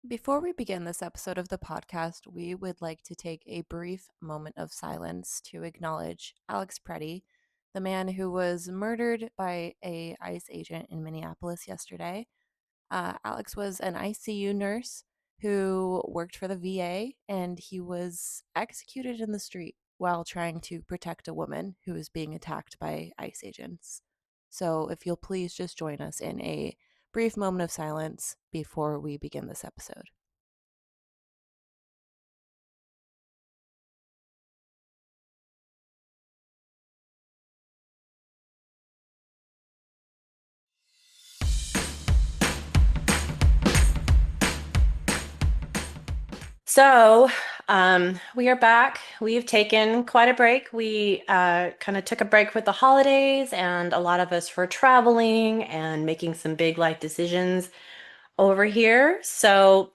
Before we begin this episode of the podcast, we would like to take a brief moment of silence to acknowledge Alex Preddy, the man who was murdered by a ICE agent in Minneapolis yesterday. Alex was an ICU nurse who worked for the VA, and he was executed in the street while trying to protect a woman who was being attacked by ICE agents. So, if you'll please just join us in a brief moment of silence before we begin this episode. So, we are back. We've taken quite a break. We kind of took a break with the holidays, and a lot of us were traveling and making some big life decisions over here. So,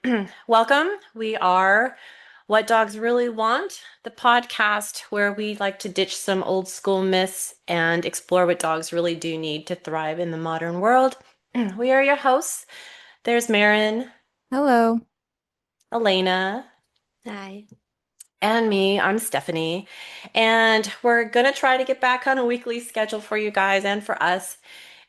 welcome. We are What Dogs Really Want, the podcast where we like to ditch some old school myths and explore what dogs really do need to thrive in the modern world. We are your hosts. There's Maren, Hello. Alana. Hi. And me, I'm Stephanie. And we're going to try to get back on a weekly schedule for you guys and for us.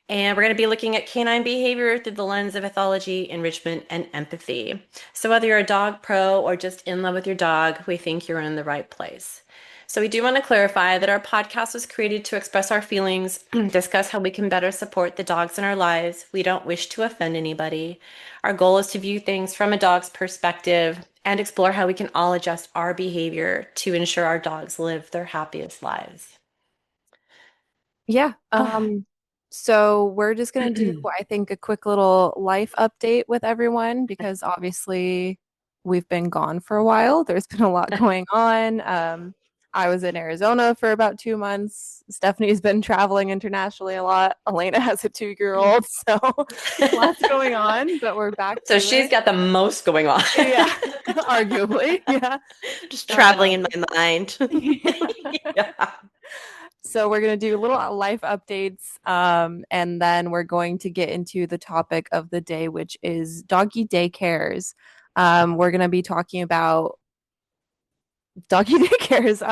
And we're going to be looking at canine behavior through the lens of ethology, enrichment, and empathy. So, whether you're a dog pro or just in love with your dog, we think you're in the right place. So, we do want to clarify that our podcast was created to express our feelings, discuss how we can better support the dogs in our lives. We don't wish to offend anybody. Our goal is to view things from a dog's perspective and explore how we can all adjust our behavior to ensure our dogs live their happiest lives. Yeah. So we're just gonna do, I think, a quick little life update with everyone because obviously we've been gone for a while. There's been a lot going on. I was in Arizona for about 2 months. Stephanie's been traveling internationally a lot. Elena has a 2-year-old, so lots going on, but we're back So to she's it. got the most going on. Yeah, arguably. Yeah. Just traveling in my mind. Yeah. So we're going to do little life updates, and then we're going to get into the topic of the day, which is doggy daycares. We're going to be talking about doggy daycares.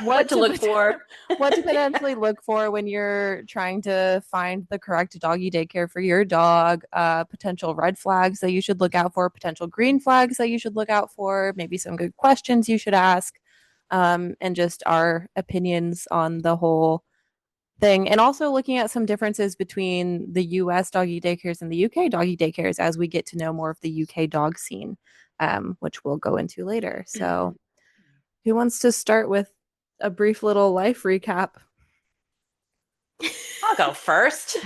What to look for. What to potentially look for when you're trying to find the correct doggy daycare for your dog, potential red flags that you should look out for, potential green flags that you should look out for, maybe some good questions you should ask, and just our opinions on the whole thing. And also looking at some differences between the US doggy daycares and the UK doggy daycares as we get to know more of the UK dog scene, which we'll go into later. So, who wants to start with a brief little life recap? I'll go first.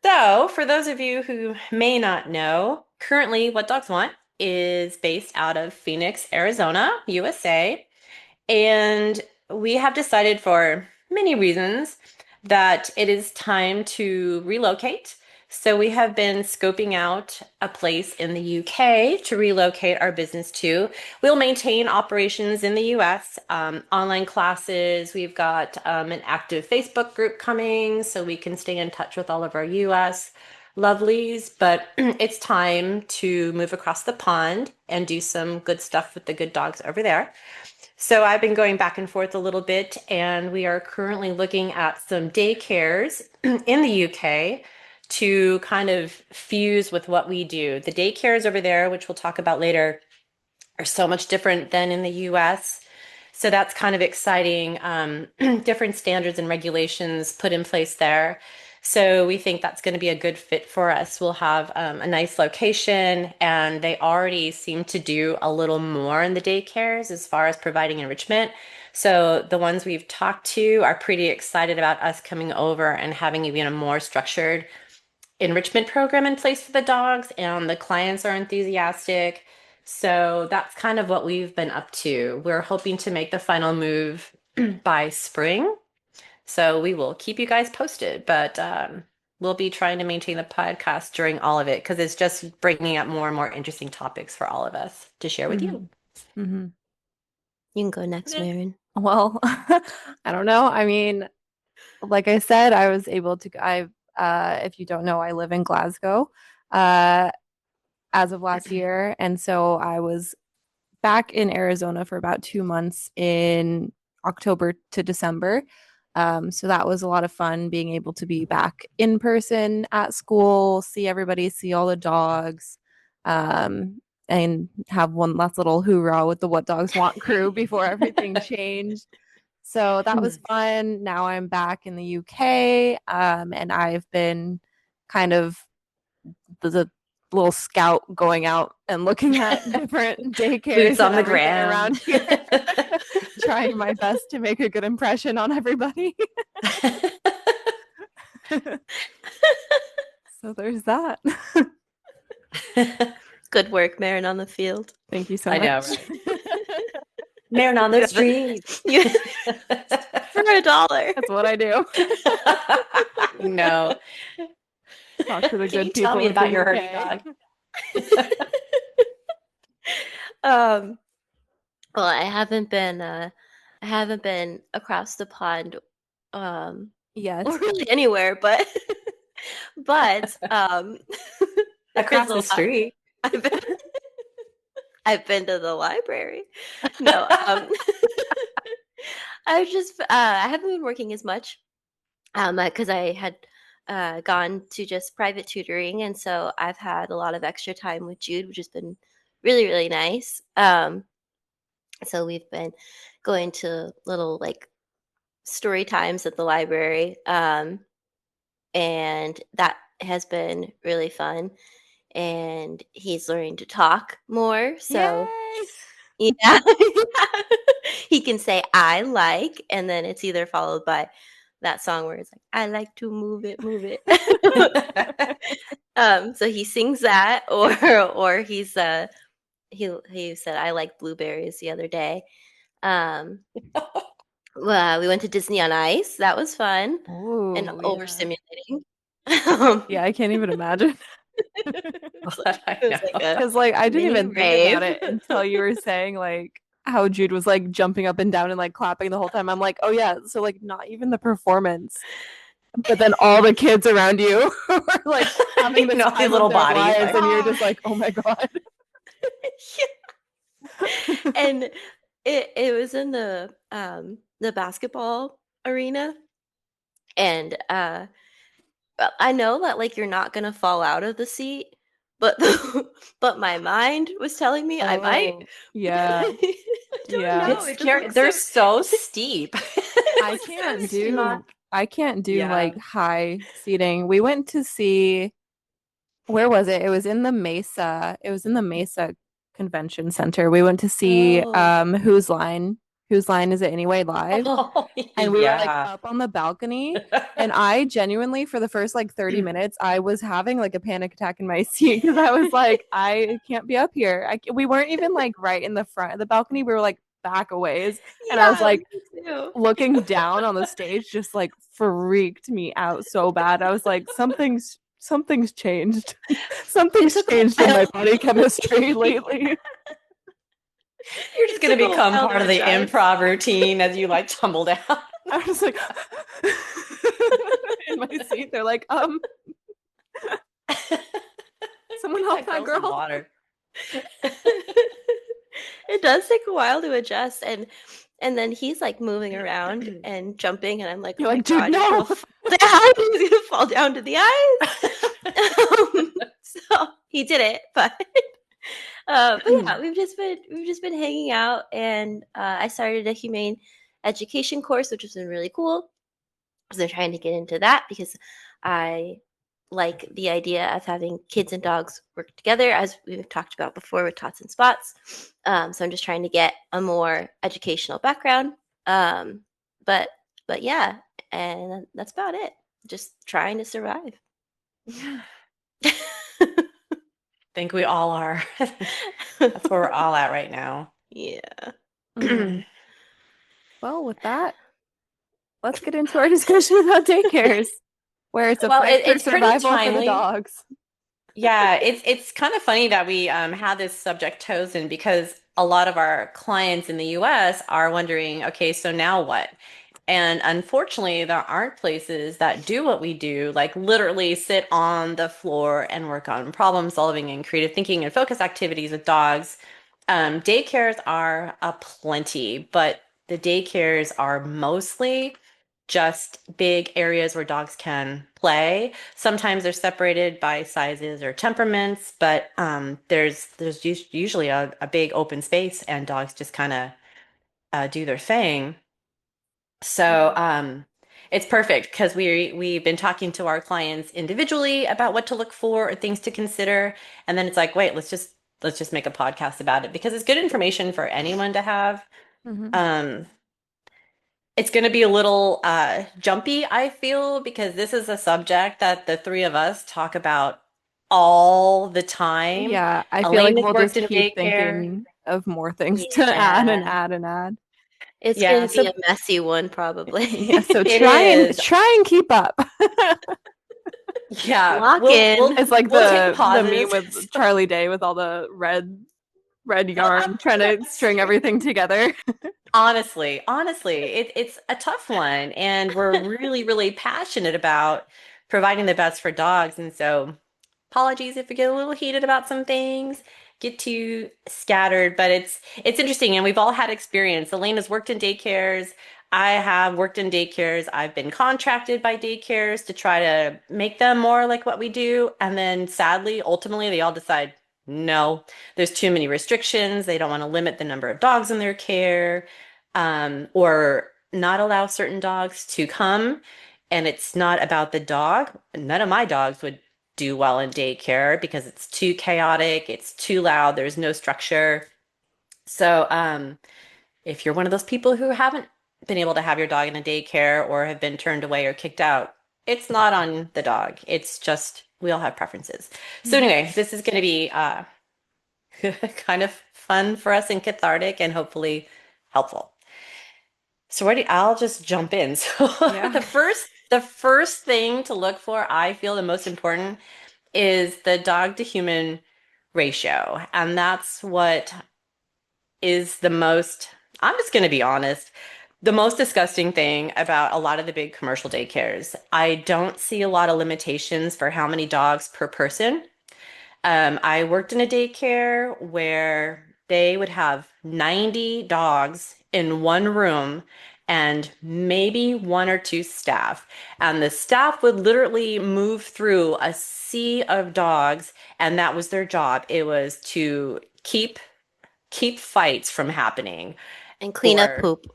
So, for those of you who may not know, currently What Dogs Want is based out of Phoenix, Arizona, USA. And we have decided for many reasons that it is time to relocate. So we have been scoping out a place in the UK to relocate our business to. We'll maintain operations in the US, online classes. We've got an active Facebook group coming so we can stay in touch with all of our US lovelies. But it's time to move across the pond and do some good stuff with the good dogs over there. So I've been going back and forth a little bit, and we are currently looking at some daycares in the UK to kind of fuse with what we do. The daycares over there, which we'll talk about later, are so much different than in the US. So that's kind of exciting. Different standards and regulations put in place there. So we think that's going to be a good fit for us. We'll have a nice location, and they already seem to do a little more in the daycares as far as providing enrichment. So the ones we've talked to are pretty excited about us coming over and having even a more structured enrichment program in place for the dogs, and the clients are enthusiastic. So that's kind of what we've been up to. We're hoping to make the final move by spring. So we will keep you guys posted, but we'll be trying to maintain the podcast during all of it because it's just bringing up more and more interesting topics for all of us to share with you. Mm-hmm. You can go next, Maren. Well, I don't know. I mean, like I said, I was able to, if you don't know, I live in Glasgow. as of last year. And so I was back in Arizona for about 2 months in October to December. So that was a lot of fun being able to be back in person at school, see everybody, see all the dogs, and have one last little hoorah with the What Dogs Want crew before everything changed. So that was fun. Now I'm back in the UK, and I've been kind of the little scout going out and looking at different Boots daycares and on the everything ground. around here, trying my best to make a good impression on everybody. So there's that. Good work, Maren, on the field. Thank you so I know, much. right? Maren on the street. For $1. That's what I do. No. Talk to the Can you good tell people me of the about your herding UK. dog? Um, well, I haven't been across the pond, Yes. or really anywhere, but but I've been Across to the street. I've been I've been to the library. No, I haven't been working as much, because I had gone to just private tutoring, and so I've had a lot of extra time with Jude, which has been really, really nice. So we've been going to little like story times at the library, and that has been really fun. And he's learning to talk more, so Yay! yeah, he can say "I like," and then it's either followed by that song where it's like "I like to move it, move it." So he sings that, or he said "I like blueberries" the other day. Um, we went to Disney on Ice. That was fun and Oh, yeah. overstimulating. Yeah, I can't even imagine. I It was like know. a Because like I didn't mini even think about rave. it until you were saying like how Jude was like jumping up and down and like clapping the whole time. I'm like, oh yeah, so like not even the performance, but then all the kids around you are like having You the know, these time of little their bodies lives, like, and you're oh. just like, oh my god. And it was in the basketball arena, and I know that like you're not gonna fall out of the seat, but but my mind was telling me I might. Oh yeah, I don't yeah. know. It's It just scary. looks They're so so steep. I It's so can't steep. do I can't do Yeah. like high seating. We went to see where was it? It was in the Mesa. It was in the Mesa Convention Center. We went to see Oh. Whose Line? Whose Line Is It Anyway live? Oh. Oh, And we were like yeah. up on the balcony. And I genuinely, for the first like 30 minutes, I was having like a panic attack in my seat because I was like, I can't be up here. We weren't even like right in the front of the balcony. We were like back a ways. And I was Yeah, like me too. looking down on the stage, just like freaked me out so bad. I was like, something's changed. It Something's took a changed in while. my body chemistry lately. You're just It going to took a become while part to of the adjust. improv routine as you like tumble down. I was like in my seat. They're like, someone Get help that that girl some girl. water. It does take a while to adjust, and then he's like moving around and jumping, and I'm like, oh You're my like, dude, god, he's gonna no. fall down. He's gonna fall down to the ice. So he did it, but yeah, we've just been hanging out, and I started a humane education course, which has been really cool. So I'm trying to get into that because I like the idea of having kids and dogs work together, as we've talked about before with Tots and Spots. So I'm just trying to get a more educational background. Um, but yeah, and that's about it. Just trying to survive. Yeah. Think we all are. That's where we're all at right now. Yeah. Mm. Well, with that, let's get into our discussion about daycares, where it's a Well, fight for it's pretty survival for the timely. dogs. Yeah, it's kind of funny that we had this subject chosen because a lot of our clients in the US are wondering, okay, so now what? And unfortunately, there aren't places that do what we do, like literally sit on the floor and work on problem solving and creative thinking and focus activities with dogs. Daycares are aplenty, but the daycares are mostly just big areas where dogs can play. Sometimes they're separated by sizes or temperaments, but there's usually a big open space and dogs just kind of do their thing. So Mhm. it's perfect because we've been talking to our clients individually about what to look for or things to consider, and then it's like, wait, let's just make a podcast about it because it's good information for anyone to have. Mhm. Um, it's going to be a little jumpy, I feel, because this is a subject that the three of us talk about all the time. Yeah, I feel like Elaine has we'll worked just in keep daycare. thinking of more things to add and Yeah. add and add. It's Yeah, gonna be so a messy one, probably. Yeah, so it try and is. try and keep up. Yeah, Lock we'll in. we'll It's like we'll take the pauses. meme with Charlie Day with all the red yarn trying to string everything together. Honestly, it's a tough one, and we're really, really passionate about providing the best for dogs. And so, apologies if we get a little heated about some things, get too scattered, but it's interesting, and we've all had experience. Elena's worked in daycares. I have worked in daycares. I've been contracted by daycares to try to make them more like what we do, and then sadly, ultimately, they all decide no, there's too many restrictions. They don't want to limit the number of dogs in their care or not allow certain dogs to come. And it's not about the dog. None of my dogs would do well in daycare because it's too chaotic, it's too loud, there's no structure. So, if you're one of those people who haven't been able to have your dog in a daycare or have been turned away or kicked out, it's not on the dog. It's just we all have preferences. So Mhm. anyway, this is going to be kind of fun for us and cathartic and hopefully helpful. So I'll just jump in. So Yeah. the first thing to look for, I feel the most important, is the dog to human ratio. And that's what is the most, I'm just going to be honest, the most disgusting thing about a lot of the big commercial daycares. I don't see a lot of limitations for how many dogs per person. I worked in a daycare where they would have 90 dogs in one room and maybe one or two staff. And the staff would literally move through a sea of dogs, and that was their job. It was to keep fights from happening And clean up or poop.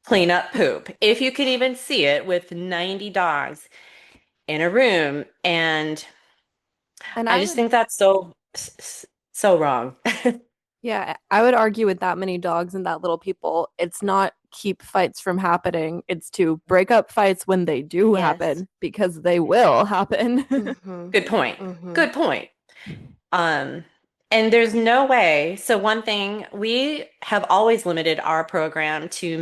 clean up poop. If you could even see it with 90 dogs in a room. And And I I just would think that's so wrong. Yeah, I would argue with that many dogs and that little people, it's not keep fights from happening. It's to break up fights when they do Yes. happen because they will happen. Mm-hmm. Good point. Mm-hmm. Good point. Um, and there's no way. So one thing, we have always limited our program to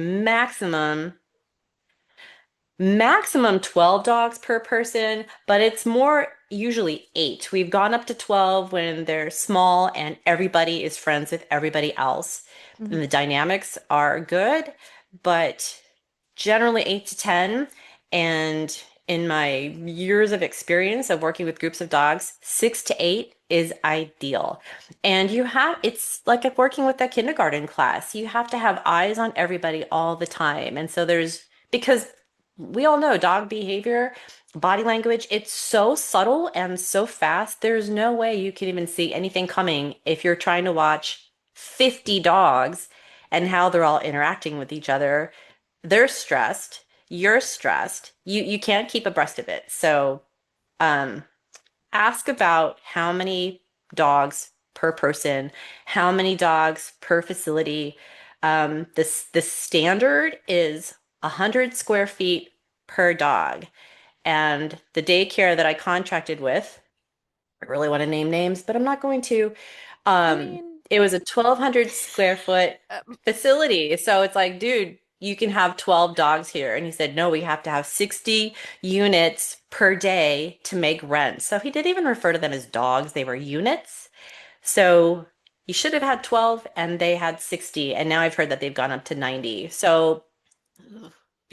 maximum 12 dogs per person, but it's more usually 8. We've gone up to 12 when they're small and everybody is friends with everybody else. And Mhm. the dynamics are good, but generally 8 to 10. And in my years of experience of working with groups of dogs, 6 to 8 is ideal. And it's like working with a kindergarten class. You have to have eyes on everybody all the time. And so because we all know dog behavior, body language, it's so subtle and so fast. There's no way you can even see anything coming if you're trying to watch 50 dogs and how they're all interacting with each other. They're stressed, you're stressed. You can't keep abreast of it. So, um ask about how many dogs per person, how many dogs per facility. The standard is 100 square feet per dog. And the daycare that I contracted with, I really want to name names, but I'm not going to. I Um, mean, it was a 1,200 square foot uh, facility. So it's like, dude, you can have 12 dogs here. And he said, no, we have to have 60 units per day to make rent. So he didn't even refer to them as dogs, they were units. So you should have had 12 and they had 60. And now I've heard that they've gone up to 90. So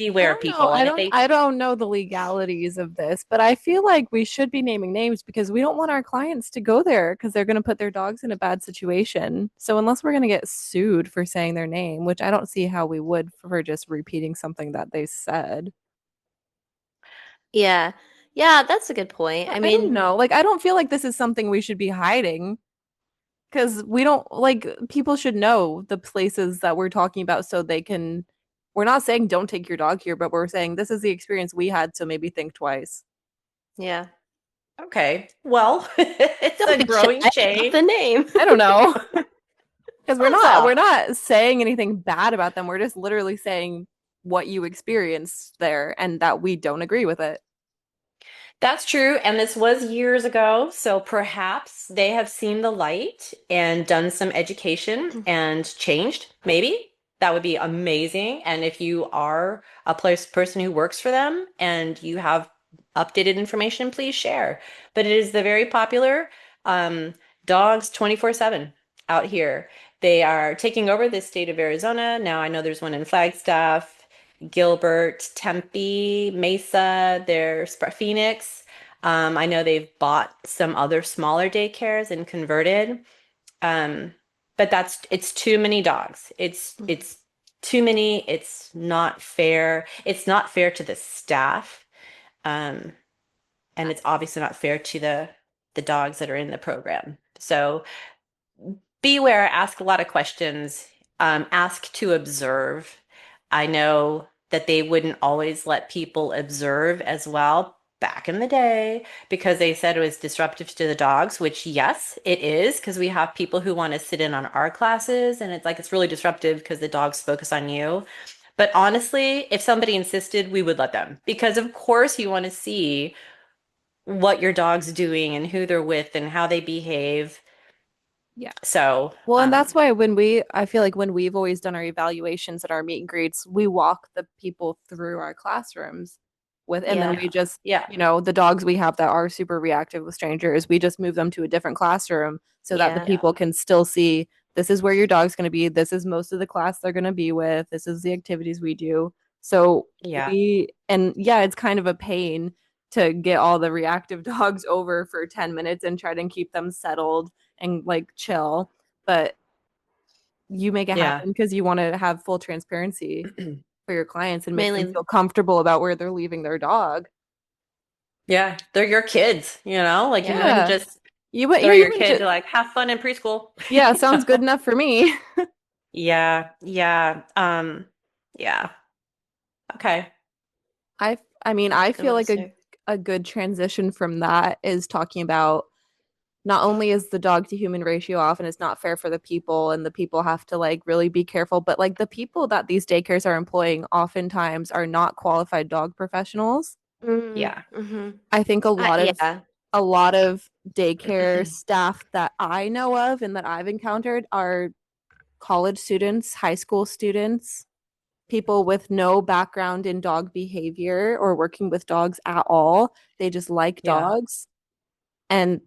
I beware don't know. people. And if they I don't know the legalities of this, but I feel like we should be naming names because we don't want our clients to go there because they're going to put their dogs in a bad situation. So unless we're going to get sued for saying their name, which I don't see how we would for just repeating something that they said. Yeah. Yeah, that's a good point. I I don't mean, know. Like I don't feel like this is something we should be hiding because we don't like people should know the places that we're talking about so they can we're not saying don't take your dog here, but we're saying this is the experience we had, so maybe think twice. yeah. okay, well, it's Don't a be shy growing about chain. the name. I don't know. Because That's we're all. not saying anything bad about them. We're just literally saying what you experienced there and that we don't agree with it. That's true. And this was years ago. So perhaps they have seen the light and done some education and changed. Maybe that would be amazing. And if you are a person who works for them and you have updated information, please share. But it is the very popular um, dogs 24/7 out here. They are taking over the state of Arizona. Now I know there's one in Flagstaff. Gilbert, Tempe, Mesa, there's Phoenix. I know they've bought some other smaller daycares and converted. Um, but it's too many dogs. It's too many. It's not fair. It's not fair to the staff. Um, and it's obviously not fair to the dogs that are in the program. So beware, ask a lot of questions, ask to observe. I know that they wouldn't always let people observe as well back in the day because they said it was disruptive to the dogs, which yes, it is because we have people who want to sit in on our classes and it's like it's really disruptive because the dogs focus on you. But honestly, if somebody insisted, we would let them because of course you want to see what your dog's doing and who they're with and how they behave. Yeah. So, Well, and that's why I feel like when we've always done our evaluations at our meet and greets, we walk the people through our classrooms and then Yeah. we just, yeah. the dogs we have that are super reactive with strangers, we just move them to a different classroom so that the Yeah. Yeah. people can still see this is where your dog's going to be. This is most of the class they're going to be with. This is the activities we do. So Yeah. and yeah, it's kind of a pain to get all the reactive dogs over for 10 minutes and try to keep them settled and like chill, but you make it Yeah. happen because you want to have full transparency for your clients and make them Mainly, feel comfortable about where they're leaving their dog. Yeah. They're your kids, like you wouldn't Yeah. just Yeah, throw you your wouldn't kid just to like have fun in preschool. yeah, sounds good enough for me. Yeah. Yeah. Yeah. Okay. I mean, I good feel like listener. a good transition from that is talking about not only is the dog to human ratio off and it's not fair for the people and the people have to like really be careful, but like the people that these daycares are employing oftentimes are not qualified dog professionals. Yeah. Mm-hmm. I think Yeah. a lot of daycare staff that I know of and that I've encountered are college students, high school students, people with no background in dog behavior or working with dogs at all. They just like Yeah. dogs and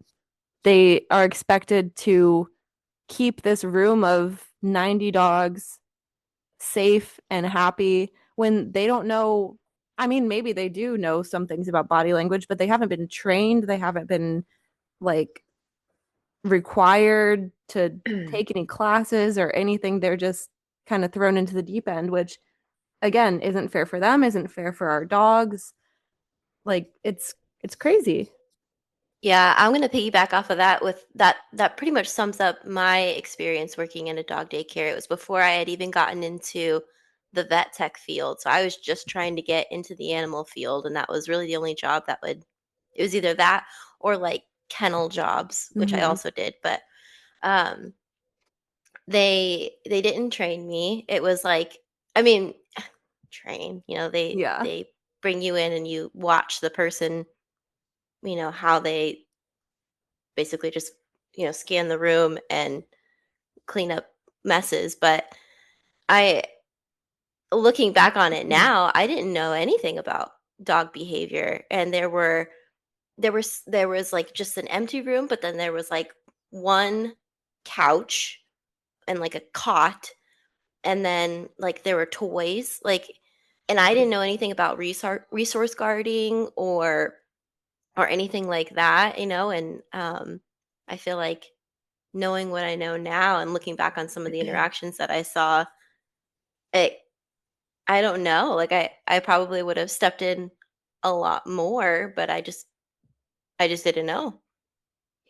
they are expected to keep this room of 90 dogs safe and happy when they don't know. I mean, maybe they do know some things about body language, but they haven't been trained. They haven't been like required to take any classes or anything. They're just kind of thrown into the deep end, which again isn't fair for them, isn't fair for our dogs. Like it's crazy. Yeah, I'm gonna piggyback off of that with that. That pretty much sums up my experience working in a dog daycare. It was before I had even gotten into the vet tech field. So I was just trying to get into the animal field, and that was really the only job that would it was either that or like kennel jobs, which I Hmm. also did. But um they didn't train me. It was like, I mean, train, Yeah. they bring you in and you watch the person, how they basically just, scan the room and clean up messes. But I, looking back on it now, I didn't know anything about dog behavior. And there was like just an empty room, but then there was like one couch and like a cot, and then like there were toys. Like and I didn't know anything about resource guarding or anything like that, and I feel like knowing what I know now and looking back on some of the interactions that I saw, it I don't know, like I probably would have stepped in a lot more, but I just didn't know.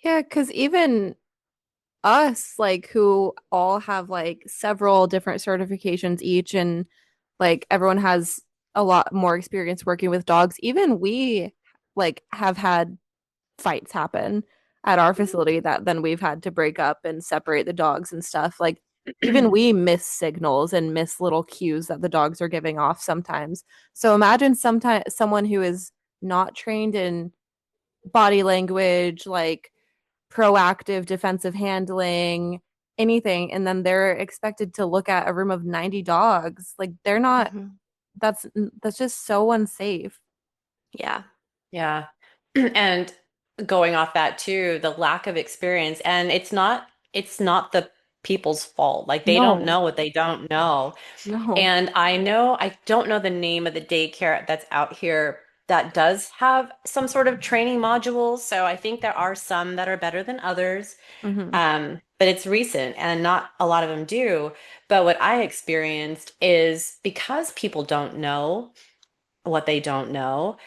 Yeah, because even us, like who all have like several different certifications each, and like everyone has a lot more experience working with dogs, even we like have had fights happen at our facility that then we've had to break up and separate the dogs and stuff. Like even we miss signals and miss little cues that the dogs are giving off sometimes. So imagine sometimes someone who is not trained in body language, like proactive defensive handling, anything, and then they're expected to look at a room of 90 dogs. Like they're not, Mhm. that's just so unsafe. Yeah. Yeah. And going off that too, the lack of experience, and it's not the people's fault. Like they don't No, know what they don't know. no. And I don't know the name of the daycare that's out here that does have some sort of training modules. So I think there are some that are better than others. Hmm. But it's recent and not a lot of them do. But what I experienced is because people don't know what they don't know.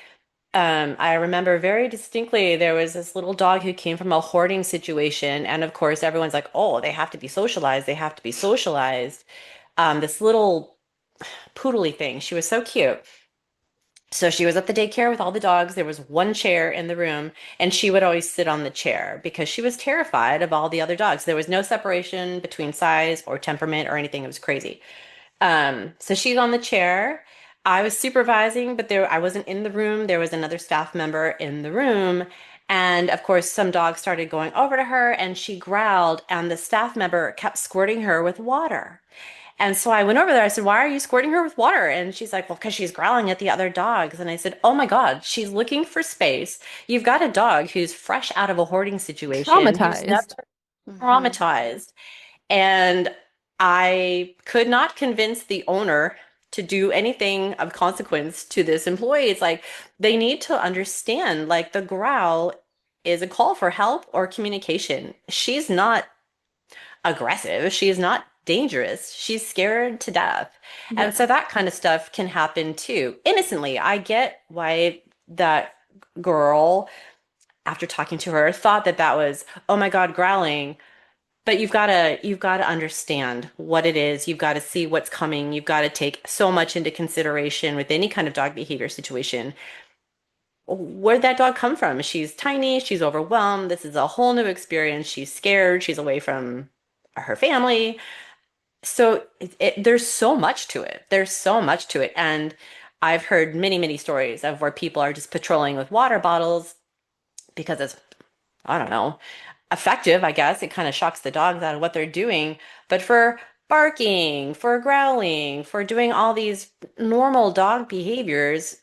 I remember very distinctly there was this little dog who came from a hoarding situation. And of course, everyone's like, oh, they have to be socialized. They have to be socialized. This little poodly thing, she was so cute. So she was at the daycare with all the dogs. There was one chair in the room, and she would always sit on the chair because she was terrified of all the other dogs. There was no separation between size or temperament or anything. It was crazy. So she's on the chair. I was supervising, but I wasn't in the room. There was another staff member in the room. And of course, some dogs started going over to her and she growled, and the staff member kept squirting her with water. And so I went over there. I said, "Why are you squirting her with water?" And she's like, "Well, because she's growling at the other dogs." And I said, "Oh my God, she's looking for space. You've got a dog who's fresh out of a hoarding situation, who's never Traumatized. Mhm. traumatized." And I could not convince the owner to do anything of consequence to this employee. It's like they need to understand, like, the growl is a call for help or communication. She's not aggressive. She is not dangerous. She's scared to death. And Yeah. so that kind of stuff can happen too. Innocently, I get why that girl, after talking to her, thought that that was, oh my God, growling. But you've got to understand what it is. You've got to see what's coming. You've got to take so much into consideration with any kind of dog behavior situation. Where'd that dog come from? She's tiny, she's overwhelmed. This is a whole new experience. She's scared, she's away from her family. So there's so much to it. There's so much to it. And I've heard many, many stories of where people are just patrolling with water bottles because it's, I don't know, effective, I guess. It kind of shocks the dogs out of what they're doing. But for barking, for growling, for doing all these normal dog behaviors,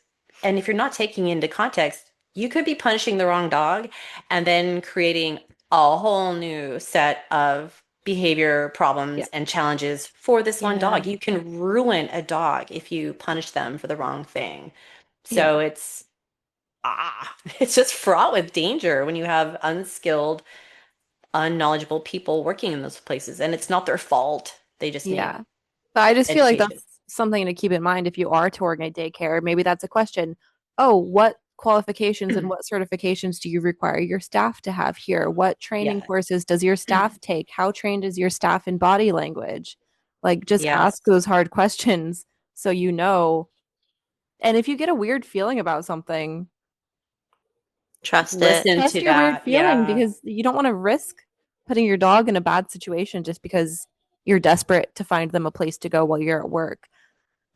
and if you're not taking into context, you could be punishing the wrong dog and then creating a whole new set of behavior Yeah. problems and challenges for this one Yeah. dog. You can ruin a dog if you punish them for the wrong thing. Yeah. So it's just fraught with danger when you have unskilled, unknowledgeable people working in those places, and it's not their fault. They just need Yeah. But I just feel like education. that's something to keep in mind if you are touring a daycare. Maybe that's a question. Oh, what qualifications and what certifications do you require your staff to have here? What training Yes. courses does your staff take? How trained is your staff in body language? Like, just ask Yes. those hard questions so you know. And if you get a weird feeling about something, Trust it. Listen trust to your weird that. feeling Yeah. because you don't want to risk putting your dog in a bad situation just because you're desperate to find them a place to go while you're at work.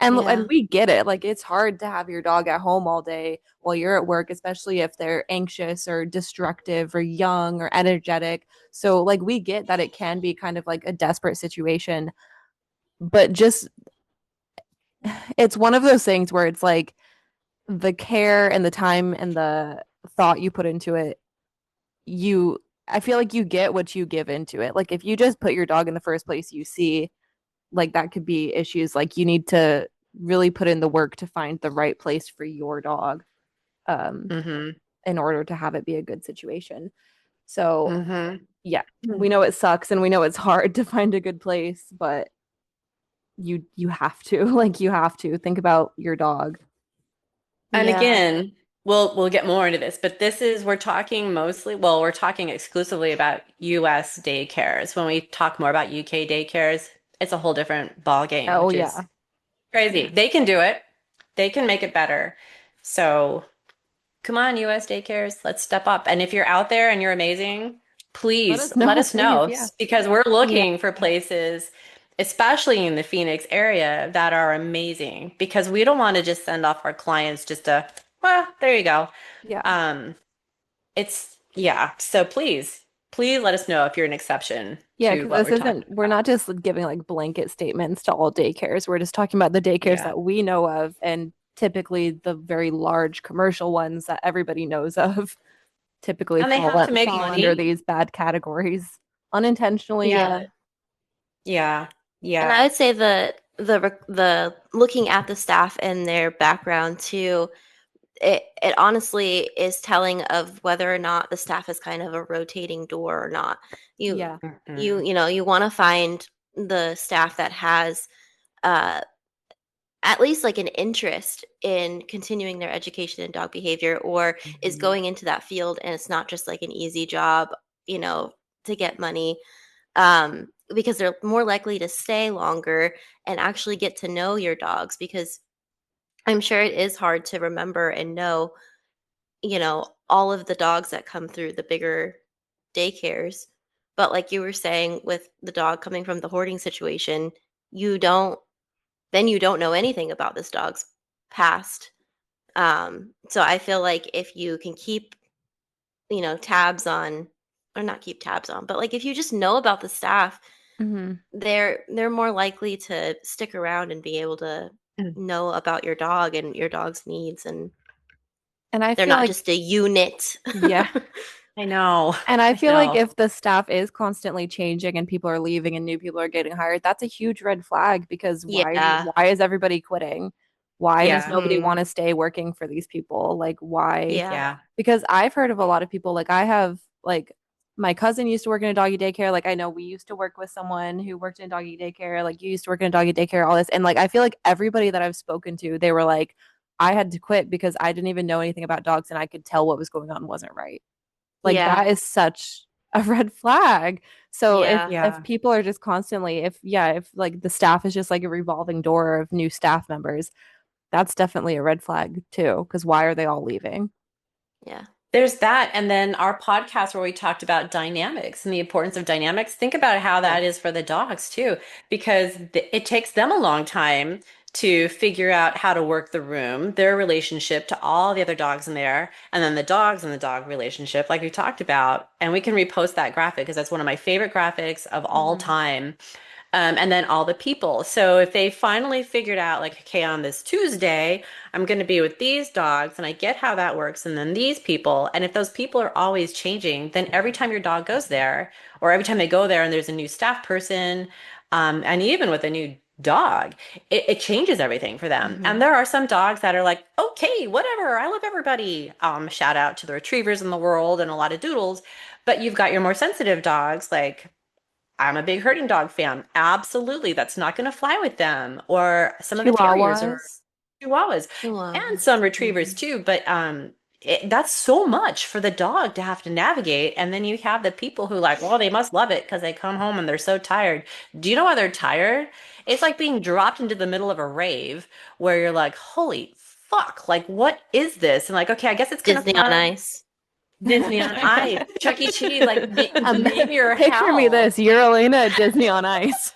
And Yeah. we get it. Like it's hard to have your dog at home all day while you're at work, especially if they're anxious or destructive or young or energetic. So like we get that it can be kind of like a desperate situation, but just it's one of those things where it's like the care and the time and the thought you put into it, you I feel like you get what you give into it. Like if you just put your dog in the first place you see, like that could be issues. Like you need to really put in the work to find the right place for your dog um, Mm-hmm. in order to have it be a good situation. So, Mm-hmm. yeah, we know it sucks and we know it's hard to find a good place, but you have to like you have to think about your dog. And Yeah. again, we'll get more into this, but this is we're talking mostly, well, we're talking exclusively about US daycares. When we talk more about UK daycares, it's a whole different ball game, Oh which is yeah. crazy. Yeah. They can do it. They can make it better. So come on, US daycares, let's step up. And if you're out there and you're amazing, Let please us let know, us please. know Yeah. because we're Yeah. looking for places, especially in the Phoenix area, that are amazing because we don't want to just send off our clients just to, well, there you go. Yeah. Um, yeah. So please let us know if you're an exception Yeah, to because what this we're talking isn't, we're about. not just giving like blanket statements to all daycares. We're just talking about the daycares Yeah. that we know of and typically the very large commercial ones that everybody knows of typically And they have to make fall under money. these bad categories unintentionally, Yeah. but Yeah. And I Yeah. would say the looking at the staff and their background too, it honestly is telling of whether or not the staff is kind of a rotating door or not. You yeah. Mm-mm. you want to find the staff that has uh at least like an interest in continuing their education in dog behavior or is Mhm. going into that field and it's not just like an easy job, you know, to get money, because they're more likely to stay longer and actually get to know your dogs because I'm sure it is hard to remember and know, you know, all of the dogs that come through the bigger daycares. But like you were saying with the dog coming from the hoarding situation, you don't you don't know anything about this dog's past. So I feel like if you can keep, you know, tabs on or not keep tabs on, but like if you just know about the staff, Hmm. they're more likely to stick around and be able to know about your dog and your dog's needs and And I they're feel not like, just a unit. yeah. I know. And I I feel like know. if the staff is constantly changing and people are leaving and new people are getting hired, that's a huge red flag because Yeah. why is everybody quitting? Why does Yeah. nobody Mhm. want to stay working for these people? Like why? Yeah. Yeah. Because I've heard of a lot of people like I have like my cousin used to work in a doggy daycare. Like I know we used to work with someone who worked in a doggy daycare. Like you used to work in a doggy daycare, all this. And like I feel like everybody that I've spoken to, they were like, I had to quit because I didn't even know anything about dogs and I could tell what was going on wasn't right. Like Yeah. that is such a red flag. So Yeah. if Yeah. people are just constantly if like the staff is just like a revolving door of new staff members, that's definitely a red flag too, because why are they all leaving? Yeah. There's that. And then our podcast where we talked about dynamics and the importance of dynamics. Think about how Yeah. that is for the dogs too, because it takes them a long time to figure out how to work the room, their relationship to all the other dogs in there, and then the dogs and the dog relationship, like we talked about. And we can repost that graphic because that's one of my favorite graphics of all Mhm. time. And then all the people. So if they finally figured out, like, okay, on this Tuesday, I'm going to be with these dogs, and I get how that works, and then these people, and if those people are always changing, then every time your dog goes there, or every time they go there and there's a new staff person, and even with a new dog, it changes everything for them. And Mhm. there are some dogs that are like, okay, whatever, I love everybody. Shout out to the retrievers in the world and a lot of doodles. But you've got your more sensitive dogs, like I'm a big herding dog fan. Absolutely, that's not going to fly with them. Or some of the terriers or Chihuahuas. chihuahuas and some Chihuahuas. retrievers Mhm. too. But that's so much for the dog to have to navigate. And then you have the people who like, well, they must love it because they come home and they're so tired. Do you know why they're tired? It's like being dropped into the middle of a rave where you're like, holy fuck, like what is this? And like, okay, I guess it's kind of Disney on fun. Ice. Disney on Ice, Chuck E. Cheese, like Um, name your picture me hell. this. You're Elena at Disney on Ice.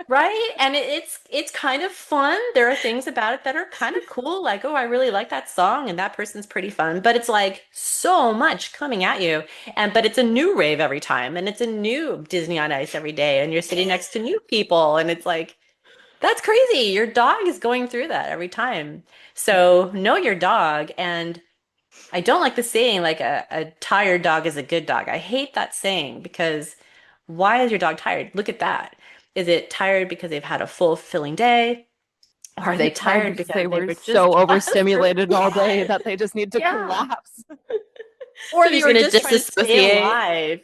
Right? And it's kind of fun. There are things about it that are kind of cool, like, oh, I really like that song and that person's pretty fun. But it's like so much coming at you. And but it's a new rave every time, and it's a new Disney on Ice every day, and you're sitting next to new people, and it's like that's crazy. Your dog is going through that every time. Yeah. So know your dog. And I don't like the saying like a tired dog is a good dog. I hate that saying because why is your dog tired? Look at that. Is it tired because they've had a fulfilling day? Or are they Right, tired because because they they were were so just frustrated? overstimulated all day that they just need to Yeah. collapse. Or They're they just were gonna just trying to stay disassociate. alive.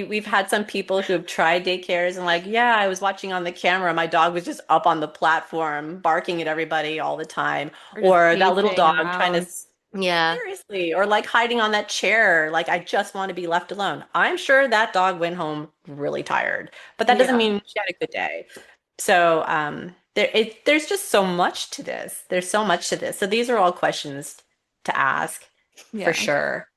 We've had some people who have tried daycares and like, yeah, I was watching on the camera. My dog was just up on the platform, barking at everybody all the time. Or just Or that little pacing dog trying to, around. Yeah. seriously, or like hiding on that chair. Like, I just want to be left alone. I'm sure that dog went home really tired, but that doesn't Yeah. mean she had a good day. So, there's just so much to this. There's so much to this. So these are all questions to ask for Yeah. sure.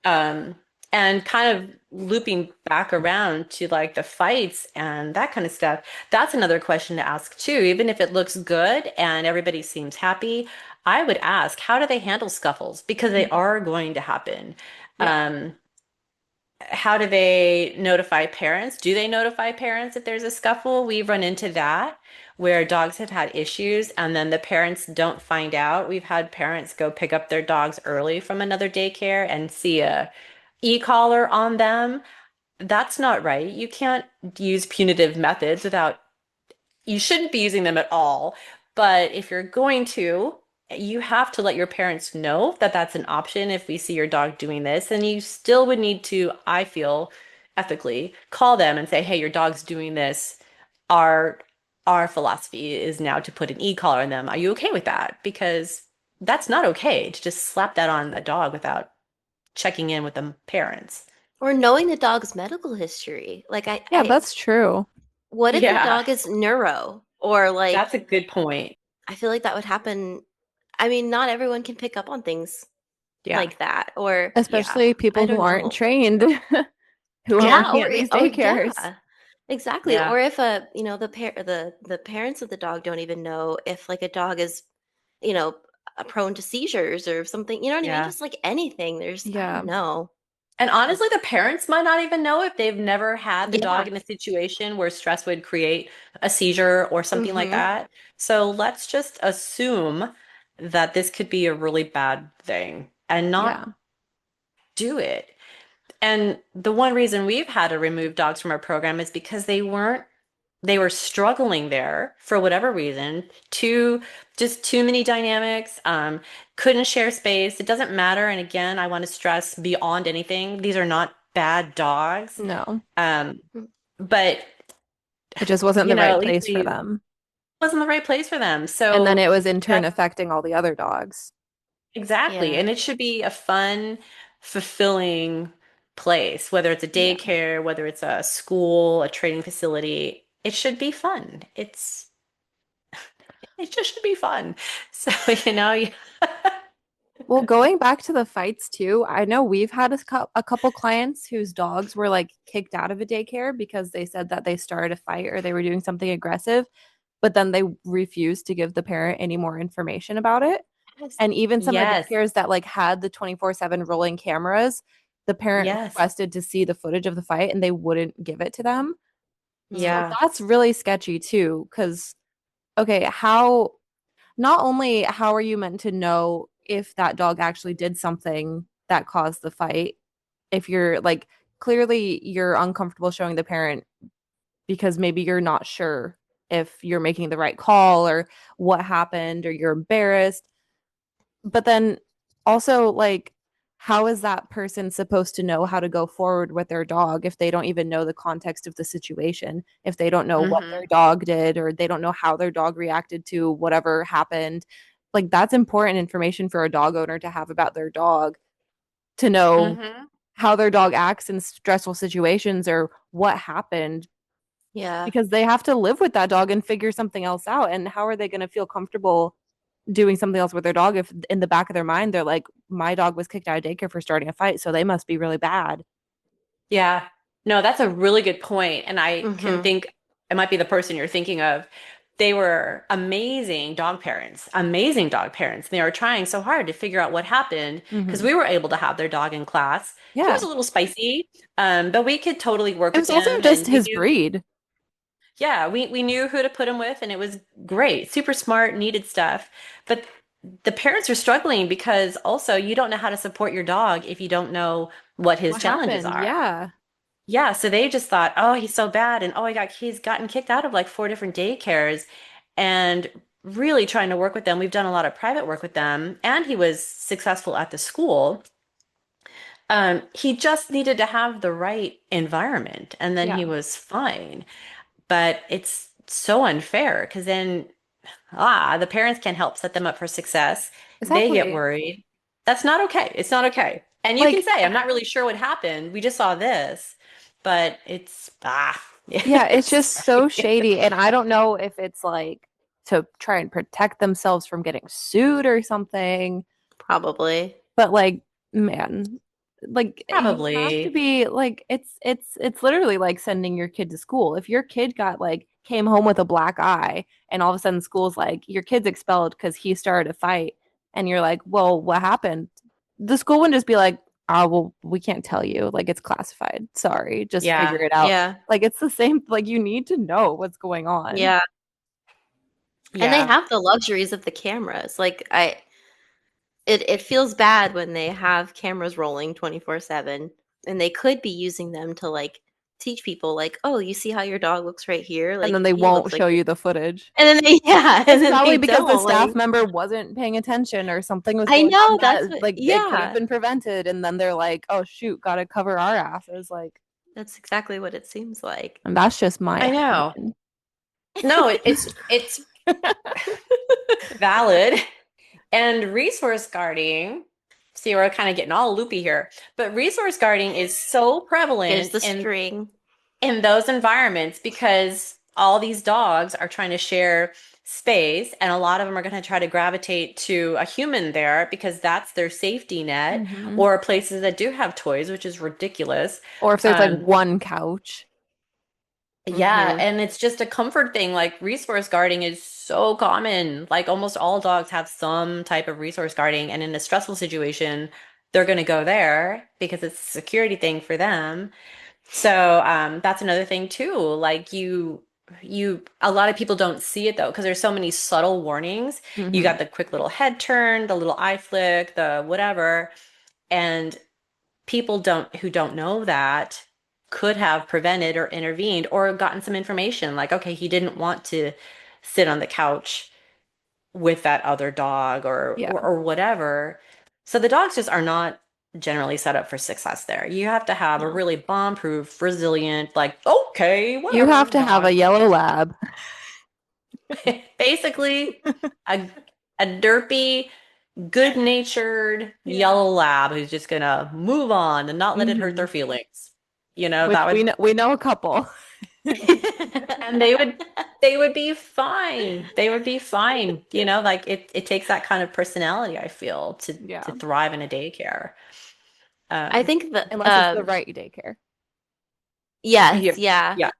Um, and kind of looping back around to like the fights and that kind of stuff, that's another question to ask too. Even if it looks good and everybody seems happy, I would ask, how do they handle scuffles? Because they Mhm. are going to happen. Yeah. Um, how do they notify parents? Do they notify parents if there's a scuffle? We've run into that where dogs have had issues and then the parents don't find out. We've had parents go pick up their dogs early from another daycare and see a e-collar on them. That's not right. You can't use punitive methods without, you shouldn't be using them at all. But if you're going to, you have to let your parents know that that's an option if we see your dog doing this. And you still would need to, I feel, ethically call them and say, hey, your dog's doing this. Our our philosophy is now to put an e-collar on them. Are you okay with that? Because that's not okay to just slap that on a dog without checking in with the parents. Or knowing the dog's medical history. Like Yeah, that's true. what if the Yeah, dog is neuro? Or like that's a good point. I feel like that would happen. I mean, not everyone can pick up on things Yeah. like that. Or Yeah. Especially I people who don't aren't know. trained, who are Yeah, working at these or daycares. yeah. Exactly. Yeah. Or if the parents of the dog don't even know if like a dog is, you know, prone to seizures or something, you know what I mean? Yeah. Just like anything. There's I Yeah. don't know. And honestly, the parents might not even know if they've never had the Yeah. dog in a situation where stress would create a seizure or something like Mm-hmm. that. So let's just assume that this could be a really bad thing and not Yeah. do it. And the one reason we've had to remove dogs from our program is because they were struggling there for whatever reason. Just too many dynamics, couldn't share space. It doesn't matter. And again, I want to stress beyond anything, these are not bad dogs. No. Um, but It just wasn't the at right least place for we them. wasn't the right place for them. And then So it was in turn that's affecting all the other dogs. exactly. Yeah. And it should be a fun, fulfilling place, whether it's a Yeah. daycare, whether it's a school, a training facility. It should be fun. It just should be fun. So, Well, going back to the fights too, I know we've had a couple clients whose dogs were like kicked out of a daycare because they said that they started a fight or they were doing something aggressive, but then they refused to give the parent any more information about it. Yes. And even some of the yes, daycares that like had the 24/7 rolling cameras, the parent yes, requested to see the footage of the fight and they wouldn't give it to them. So yeah. that's really sketchy too, because okay, how not only how are you meant to know if that dog actually did something that caused the fight, if you're like clearly you're uncomfortable showing the parent because maybe you're not sure if you're making the right call or what happened or you're embarrassed. But then also, like, how is that person supposed to know how to go forward with their dog if they don't even know the context of the situation? If they don't know what Hmm. their dog did or they don't know how their dog reacted to whatever happened? Like, that's important information for a dog owner to have about their dog to know Hmm. how their dog acts in stressful situations or what happened Yeah. because they have to live with that dog and figure something else out. And how are they going to feel comfortable doing something else with their dog if in the back of their mind they're like, my dog was kicked out of daycare for starting a fight, so they must be really bad. Yeah. No, that's a really good point. And I can Mm-hmm. think it might be the person you're thinking of. They were amazing dog parents, amazing dog parents. And they were trying so hard to figure out what happened because Hmm. we were able to have their dog in class. He Yeah. was a little spicy, but we could totally work It with was also him just and we his knew, breed. yeah, we knew who to put him with and it was great, super smart, needed stuff. But the parents are struggling because also you don't know how to support your dog if you don't know what his What challenges happened? are. Yeah. Yeah, so they just thought, oh, he's so bad, and oh, he's gotten kicked out of like four different daycares, and really trying to work with them. We've done a lot of private work with them, and he was successful at the school. He just needed to have the right environment, and then he Yeah, was fine. But it's so unfair because then, the parents can't help set them up for success. They get exactly. worried. That's not okay. It's not okay. And you can Like, say, I'm not really sure what happened. We just saw this, but yeah, it's it's just so shady. And I don't know if it's like to try and protect themselves from getting sued or something. Probably. But like, man, like you have to probably, be like it's literally like sending your kid to school. If your kid got like came home with a black eye and all of a sudden school's like your kid's expelled because he started a fight and you're like, well, what happened? The school wouldn't just be like, oh, well, we can't tell you. Like it's classified. Sorry, just figure yeah, it out. Yeah. Like it's the same, like you need to know what's going on. Yeah. And they yeah. have the luxuries of the cameras. Like it feels bad when they have cameras rolling 24/7 and they could be using them to like teach people like, "Oh, you see how your dog looks right here? And Like then they he won't looks like show this." you the footage. And then they yeah, and It's then probably they because the don't staff like member wasn't paying attention or something was I going on know that's that what like it could have yeah. been prevented and then they're like, "Oh shoot, got to cover our asses." Like, That's exactly what it seems like. and that's just my I know. opinion. No, it's valid. And resource guarding, see, we're kind of getting all loopy here, but resource guarding is so There's prevalent the string. in those environments because all these dogs are trying to share space, and a lot of them are going to try to gravitate to a human there because that's their safety net, Hmm. or places that do have toys, which is ridiculous. Or if there's like Um, one couch. yeah, Mhm. and it's just a comfort thing. Like resource guarding is so common. Like almost all dogs have some type of resource guarding, and in a stressful situation, they're going to go there because it's a security thing for them. So that's another thing too. Like a lot of people don't see it though, because there's so many subtle warnings. You Hmm. got the quick little head turn, the little eye flick, the whatever, and people who don't know that could have prevented or intervened or gotten some information. Like, okay, he didn't want to sit on the couch with that other dog Yeah. or whatever. So the dogs just are not generally set up for success there. You have to have a No. really bomb-proof, resilient, like, okay, You have whatever, to have a dog. yellow lab. Basically, a a derpy, good-natured Yeah. yellow lab who's just gonna move on and not let it hurt Hmm. their feelings. You know, Which that would we know a couple. and they would be fine. They would be fine. You know, like it takes that kind of personality, I feel, to Yeah. thrive in a daycare. I Um, think that Unless it's the right daycare. yes, yeah, yeah. yeah.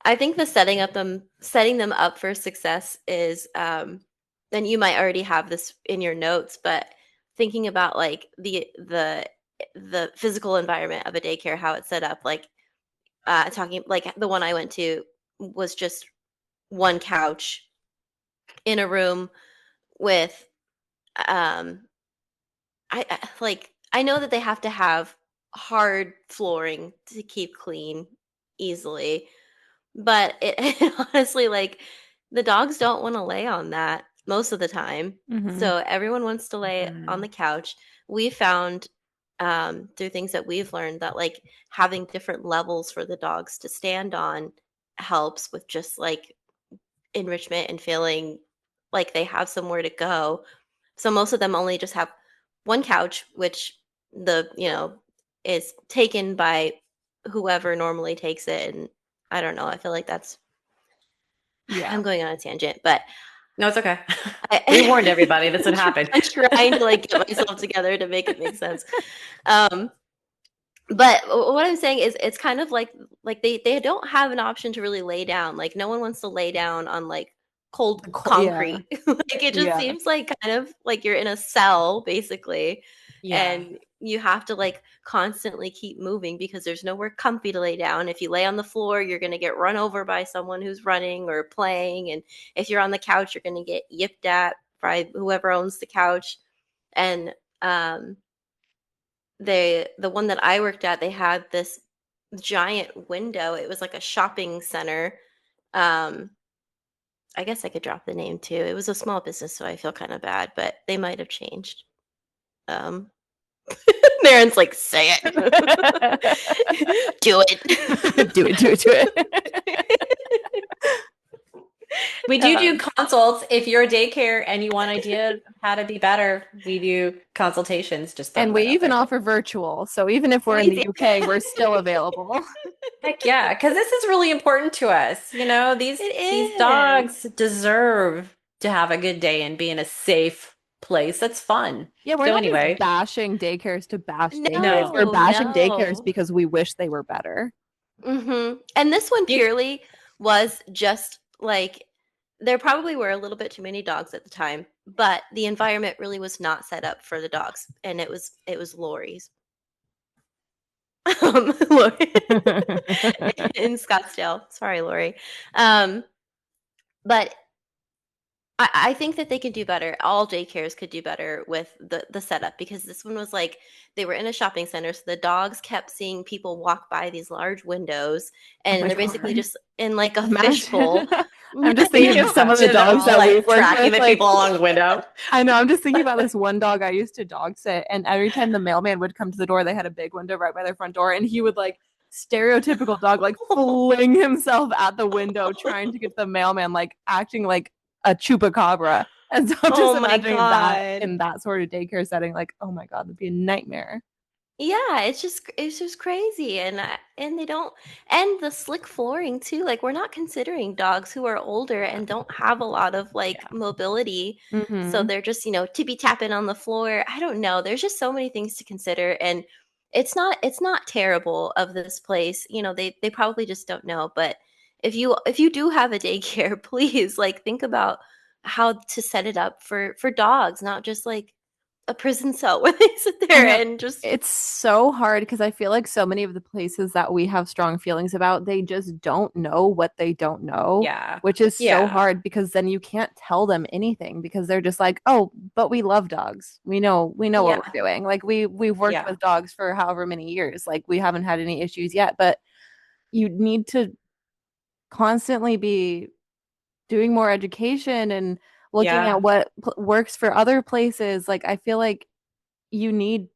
I think the setting them up for success is and you might already have this in your notes, but thinking about like the physical environment of a daycare, how it's set up, like talking like the one I went to was just one couch in a room with um like I know that they have to have hard flooring to keep clean easily, but it honestly, like, the dogs don't wanna lay on that most of the time, Hmm. so everyone wants to lay on Mhm. the couch. We found, through things that we've learned that, like, having different levels for the dogs to stand on helps with just, like, enrichment and feeling like they have somewhere to go. So most of them only just have one couch, which is taken by whoever normally takes it, and I don't know, I feel like that's Yeah. I'm going on a tangent, but No, it's okay. We warned I everybody this would happen. I'm trying to, like, get myself together to make it make sense. Um, but what I'm saying is it's kind of like they don't have an option to really lay down, like, no one wants to lay down on, like, cold Yeah. concrete. Like, it just Yeah. seems like kind of like you're in a cell, basically, Yeah. and you have to, like, constantly keep moving because there's nowhere comfy to lay down. If you lay on the floor, you're gonna get run over by someone who's running or playing, and if you're on the couch, you're gonna get yipped at by whoever owns the couch, and, the one that I worked at, they had this giant window. It was like a shopping center, um, I guess I could drop the name too. It was a small business, so I feel kind of bad, but they might have changed. Um, Maren's like, say it. Do it. Do it, do it, do it. We do consults. If you're a daycare and you want ideas of how to be better, we do consultations. Just throwing And we that out even there. offer virtual. So even if we're in We the do. UK, we're still available. Heck yeah, because this is really important to us. You know, It these is. dogs deserve to have a good day and be in a safe place that's fun. Yeah, we're So not just anyway, bashing daycares to bash daycares. We're no, No, bashing daycares no. because we wish they were better. And this one you purely was just like there probably were a little bit too many dogs at the time, but the environment really was not set up for the dogs, and it was Lori's. Lori in Scottsdale. Sorry, Lori. Um, but I think that they could do better. All daycares could do better with the setup because this one was like they were in a shopping center, so the dogs kept seeing people walk by these large windows, Oh and my they're basically God. just in like a Imagine. fishbowl. I'm just thinking of some of the imagine they're dogs all that like we've worked tracking with. the Like, people along the window. I know, I'm just thinking about this one dog I used to dog sit, and every time the mailman would come to the door, they had a big window right by their front door, and he would like stereotypical dog like fling himself at the window trying to get the mailman, like acting like a chupacabra. And so I'm just Oh my imagining that god. in that sort of daycare setting, like, oh my God, that'd be a nightmare. Yeah, it's just crazy, and they don't, and the slick flooring too. Like we're not considering dogs who are older and don't have a lot of like Yeah. mobility, so Mm-hmm. they're just tippy tapping on the floor. I don't know. There's just so many things to consider, and it's not terrible of this place. They probably just don't know. But if you do have a daycare, please like think about how to set it up for dogs, not just like a prison cell where they sit I there know and just it's so hard because I feel like so many of the places that we have strong feelings about, they just don't know what they don't know, Yeah. which is so Yeah. hard because then you can't tell them anything because they're just like, "Oh, but we love dogs. We know what yeah. we're doing. Like we've worked Yeah. with dogs for however many years. Like we haven't had any issues yet, but you need to constantly be doing more education and looking at Yeah. what works for other places. Like I feel like you need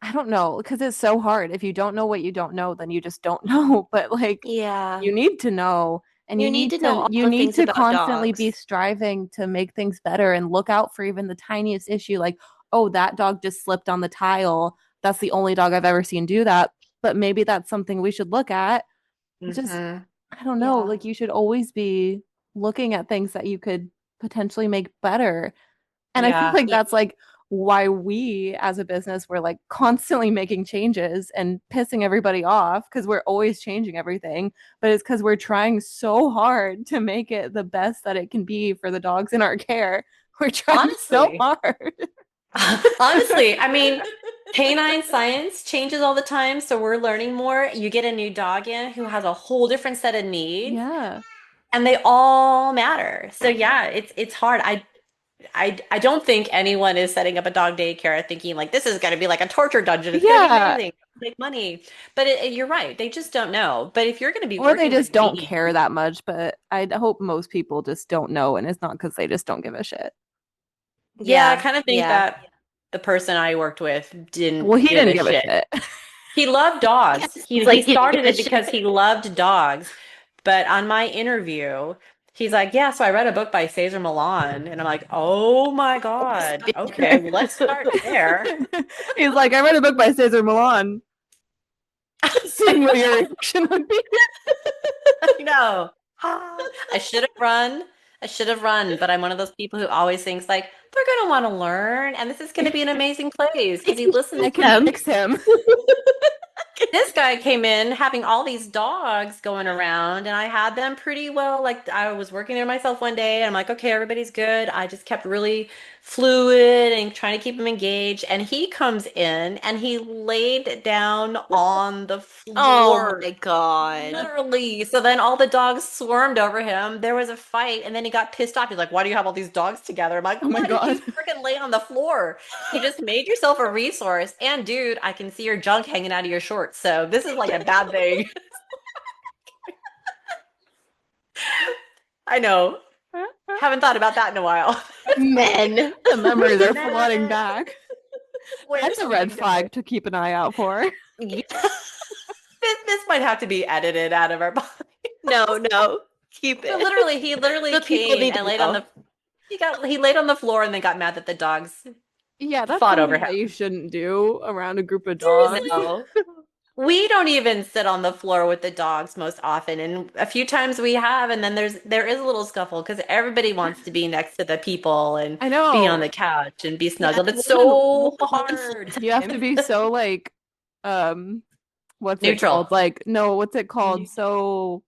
I don't know because it's so hard. If you don't know what you don't know, then you just don't know. But like Yeah. you need to know and You need to know all you the need things to about constantly be dogs. striving to make things better and look out for even the tiniest issue like, oh, that dog just slipped on the tile. That's the only dog I've ever seen do that. But maybe that's something we should look at. It's just Hmm. I don't know, Yeah. like you should always be looking at things that you could potentially make better. And I feel Yeah. like Yeah. that's like why we as a business we're like constantly making changes and pissing everybody off because we're always changing everything. But it's because we're trying so hard to make it the best that it can be for the dogs in our care. We're trying so Honestly. hard. Honestly, I mean, canine science changes all the time, so we're learning more. You get a new dog in who has a whole different set of needs, Yeah. and they all matter. So yeah, it's hard. I don't think anyone is setting up a dog daycare thinking like this is going to be like a torture dungeon. It's going to be Yeah. amazing, make money. But you're right, they just don't know. But if you're going to be Or they working with just don't me, care that much, but I hope most people just don't know and it's not because they just don't give a shit. yeah, I Yeah. kind of think Yeah. that the person I worked with Well, didn't he give didn't a give a shit. shit. He loved Yeah. dogs. It's He like you didn't give started a it because shit. he loved dogs. But on my interview, he's like, "Yeah, so I read a book by Cesar Millan." And I'm like, "Oh my God. Okay, well, let's start there." He's like, I read a book by Cesar Millan, seeing what your reaction would be. I know. I should have run. I should have run, but I'm one of those people who always thinks like they're gonna want to learn, and this is gonna be an amazing place I because he can listens I teach to can me. them. fix him. This guy came in having all these dogs going around, and I had them pretty well. Like I was working there myself one day, and I'm like, okay, everybody's good. I just kept really fluid and trying to keep him engaged. And he comes in and he laid down on the Oh floor. my god. Literally. So then all the dogs swarmed over him. There was a fight, and then he got pissed off. He's like, why do you have all these dogs together? I'm like, Oh my why did you God. freaking lay on the floor? You just made yourself a resource. And dude, I can see your junk hanging out of your shorts. So this is like a bad thing. I know. Haven't thought about that in a while. Men. The memories are flooding Man. back. Wait That's a till red we know. flag to keep an eye out for. Yeah. This might have to be edited out of our body. No, no. Keep So it. literally, he literally The people came need and to laid on know. the he laid on the floor and then got mad that the dogs Yeah, that's fought over something him. that you shouldn't do around a group of dogs. Seriously. No. We don't even sit on the floor with the dogs most often, and a few times we have, and then there is a little scuffle because everybody wants to be next to the people and I be on know. the couch and be Yeah, snuggled. It's more so than floor hard. You have to time. be so like um what's it called? Neutral. Like no, what's it called? So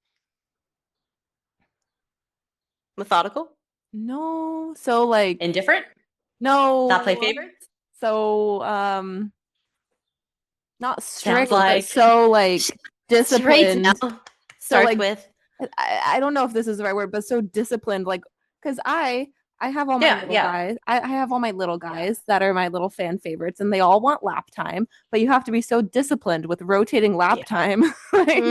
Methodical? no, so like Indifferent? Not play no. favorites? So not Sounds strict, but like so like Charades disciplined. now. So Starts like with. I don't know if this is the right word, but so disciplined, like because I have all my yeah, little yeah, guys. I have all my little yeah, guys that are my little fan favorites, and they all want lap time. But you have to be so disciplined with rotating lap yeah, time, like,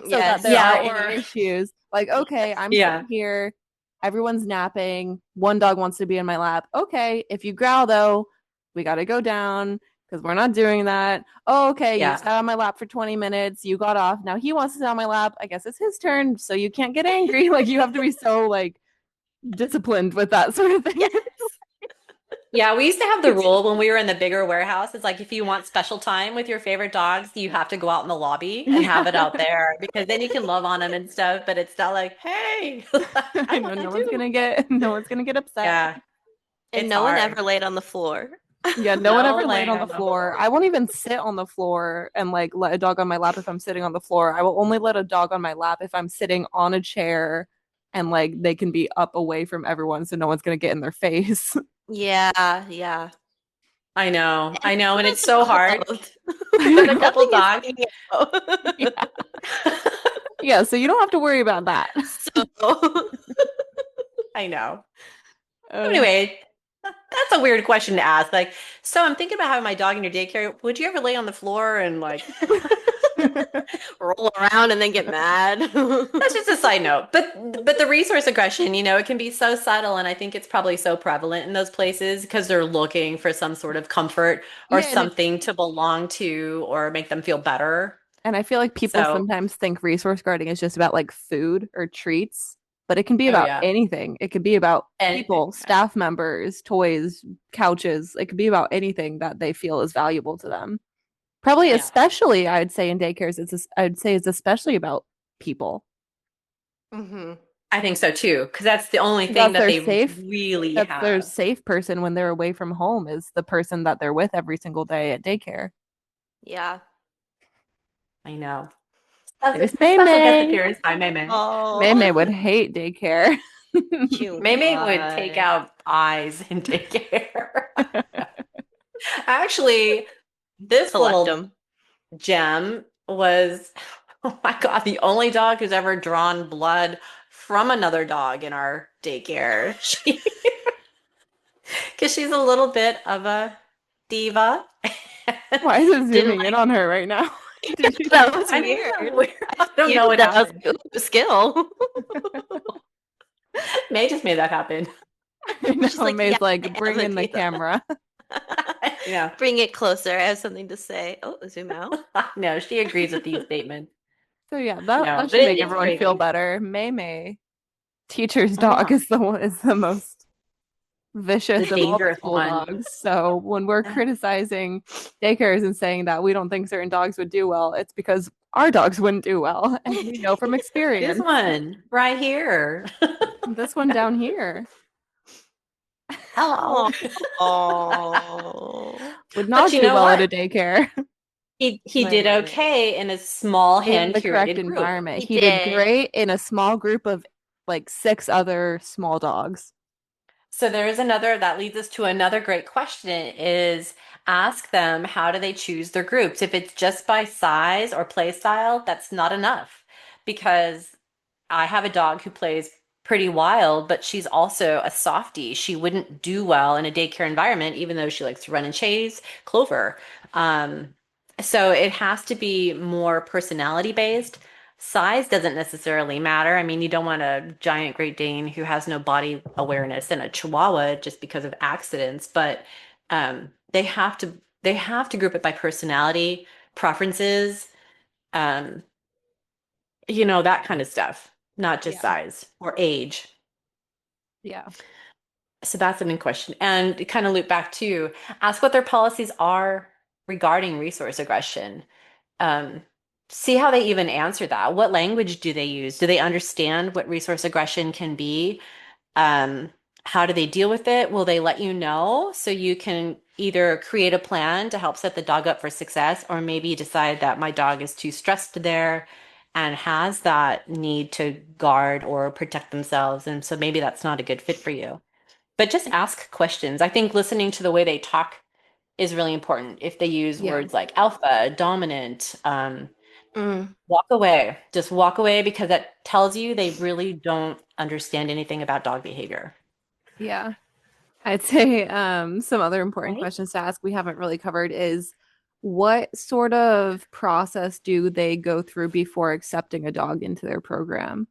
so that there Yes. yeah, aren't any or issues. Like, okay, I'm yeah, sitting here, everyone's napping. One dog wants to be in my lap. Okay, if you growl though, we got to go down because we're not doing that. Oh, okay, you yeah, sat on my lap for 20 minutes. You got off. Now he wants to sit on my lap. I guess it's his turn, so you can't get angry. Like you have to be so like disciplined with that sort of thing. Yes. yeah. We used to have the rule when we were in the bigger warehouse. It's like if you want special time with your favorite dogs, you have to go out in the lobby and have it out Yeah. there because then you can love on them and stuff. But it's not like, hey, I I know want that too. no one's gonna get upset. Yeah, And it's no one hard. ever laid on the floor. Yeah, no one No ever laid laying on the on the floor. floor. I won't even sit on the floor and like let a dog on my lap if I'm sitting on the floor. I will only let a dog on my lap if I'm sitting on a chair and like they can be up away from everyone so no one's gonna get in their face. Yeah, yeah. I know, and Who it's doesn't so want hard both? with a couple Nothing is dogs. hanging out. Yeah. Yeah, so you don't have to worry about that. So I know. Uh, Anyway, that's a weird question to ask. Like, so I'm thinking about having my dog in your daycare. Would you ever lay on the floor and like, roll around and then get mad. that's just a side note. But the resource aggression, it can be so subtle, and I think it's probably so prevalent in those places because they're looking for some sort of comfort or yeah, and it something to belong to or make them feel better. And I feel like people So, sometimes think resource guarding is just about like food or treats, but it can be oh about yeah, anything. It could be about anything. people, staff members, toys, couches. It could be about anything that they feel is valuable to them. Probably Yeah, especially, I'd say in daycares, I'd say it's especially about people. hmm I think so too, because that's the only thing That's that their they safe. really That's their have. safe person when they're away from home is the person that they're with every single day at daycare. Yeah. I know. There's May Special guest May. appearance by May May. May Oh, May would hate daycare. too May May would take much. out eyes and take care. Actually, this Collect little them. gem was, oh my God, the only dog who's ever drawn blood from another dog in our daycare. Because she's a little bit of a diva. Why is it Didn't zooming in like on her right now? Did you that was I know, isn't weird. that weird? I don't know Cute. what That was happened. ooh, skill. May just made that happen. I She's know like, yeah, May's like, I am bring a in the diva. camera. Yeah. Bring it closer. I have something to say. Oh, zoom out. No, she agrees with these statements. So yeah, that No, but should make it's everyone feel crazy. better. May May, teacher's dog, Oh, is the most the vicious of all the dangerous school one. dogs. So when we're criticizing daycares and saying that we don't think certain dogs would do well, it's because our dogs wouldn't do well, and we know from This experience. one right here. This one down here Hello. Oh. would But not you do know well at a what? daycare. He did Right. okay in a small In hand the correct curated group. environment. He He did did. great in a small group of like six other small dogs. So there is another that leads us to another great question is ask them how do they choose their groups? If it's just by size or play style, that's not enough because I have a dog who plays pretty wild, but she's also a softie. She wouldn't do well in a daycare environment, even though she likes to run and chase Clover. Um, so it has to be more personality based. Size doesn't necessarily matter. I mean, you don't want a giant Great Dane who has no body awareness and a Chihuahua just because of accidents, but they have to group it by personality, preferences, um, that kind of stuff, not just Yeah. size or age. Yeah. So that's a main question. And to kind of loop back to ask what their policies are regarding resource aggression. Um, See how they even answer that. What language do they use? Do they understand what resource aggression can be? Um, how do they deal with it? Will they let you know so you can either create a plan to help set the dog up for success, or maybe decide that my dog is too stressed there and has that need to guard or protect themselves. And so maybe that's not a good fit for you. But just ask questions. I think listening to the way they talk is really important. If they use Yeah. words like alpha, dominant, Mm. walk away. Just walk away because that tells you they really don't understand anything about dog behavior. Yeah. I'd say some other important Right? questions to ask we haven't really covered is what sort of process do they go through before accepting a dog into their program?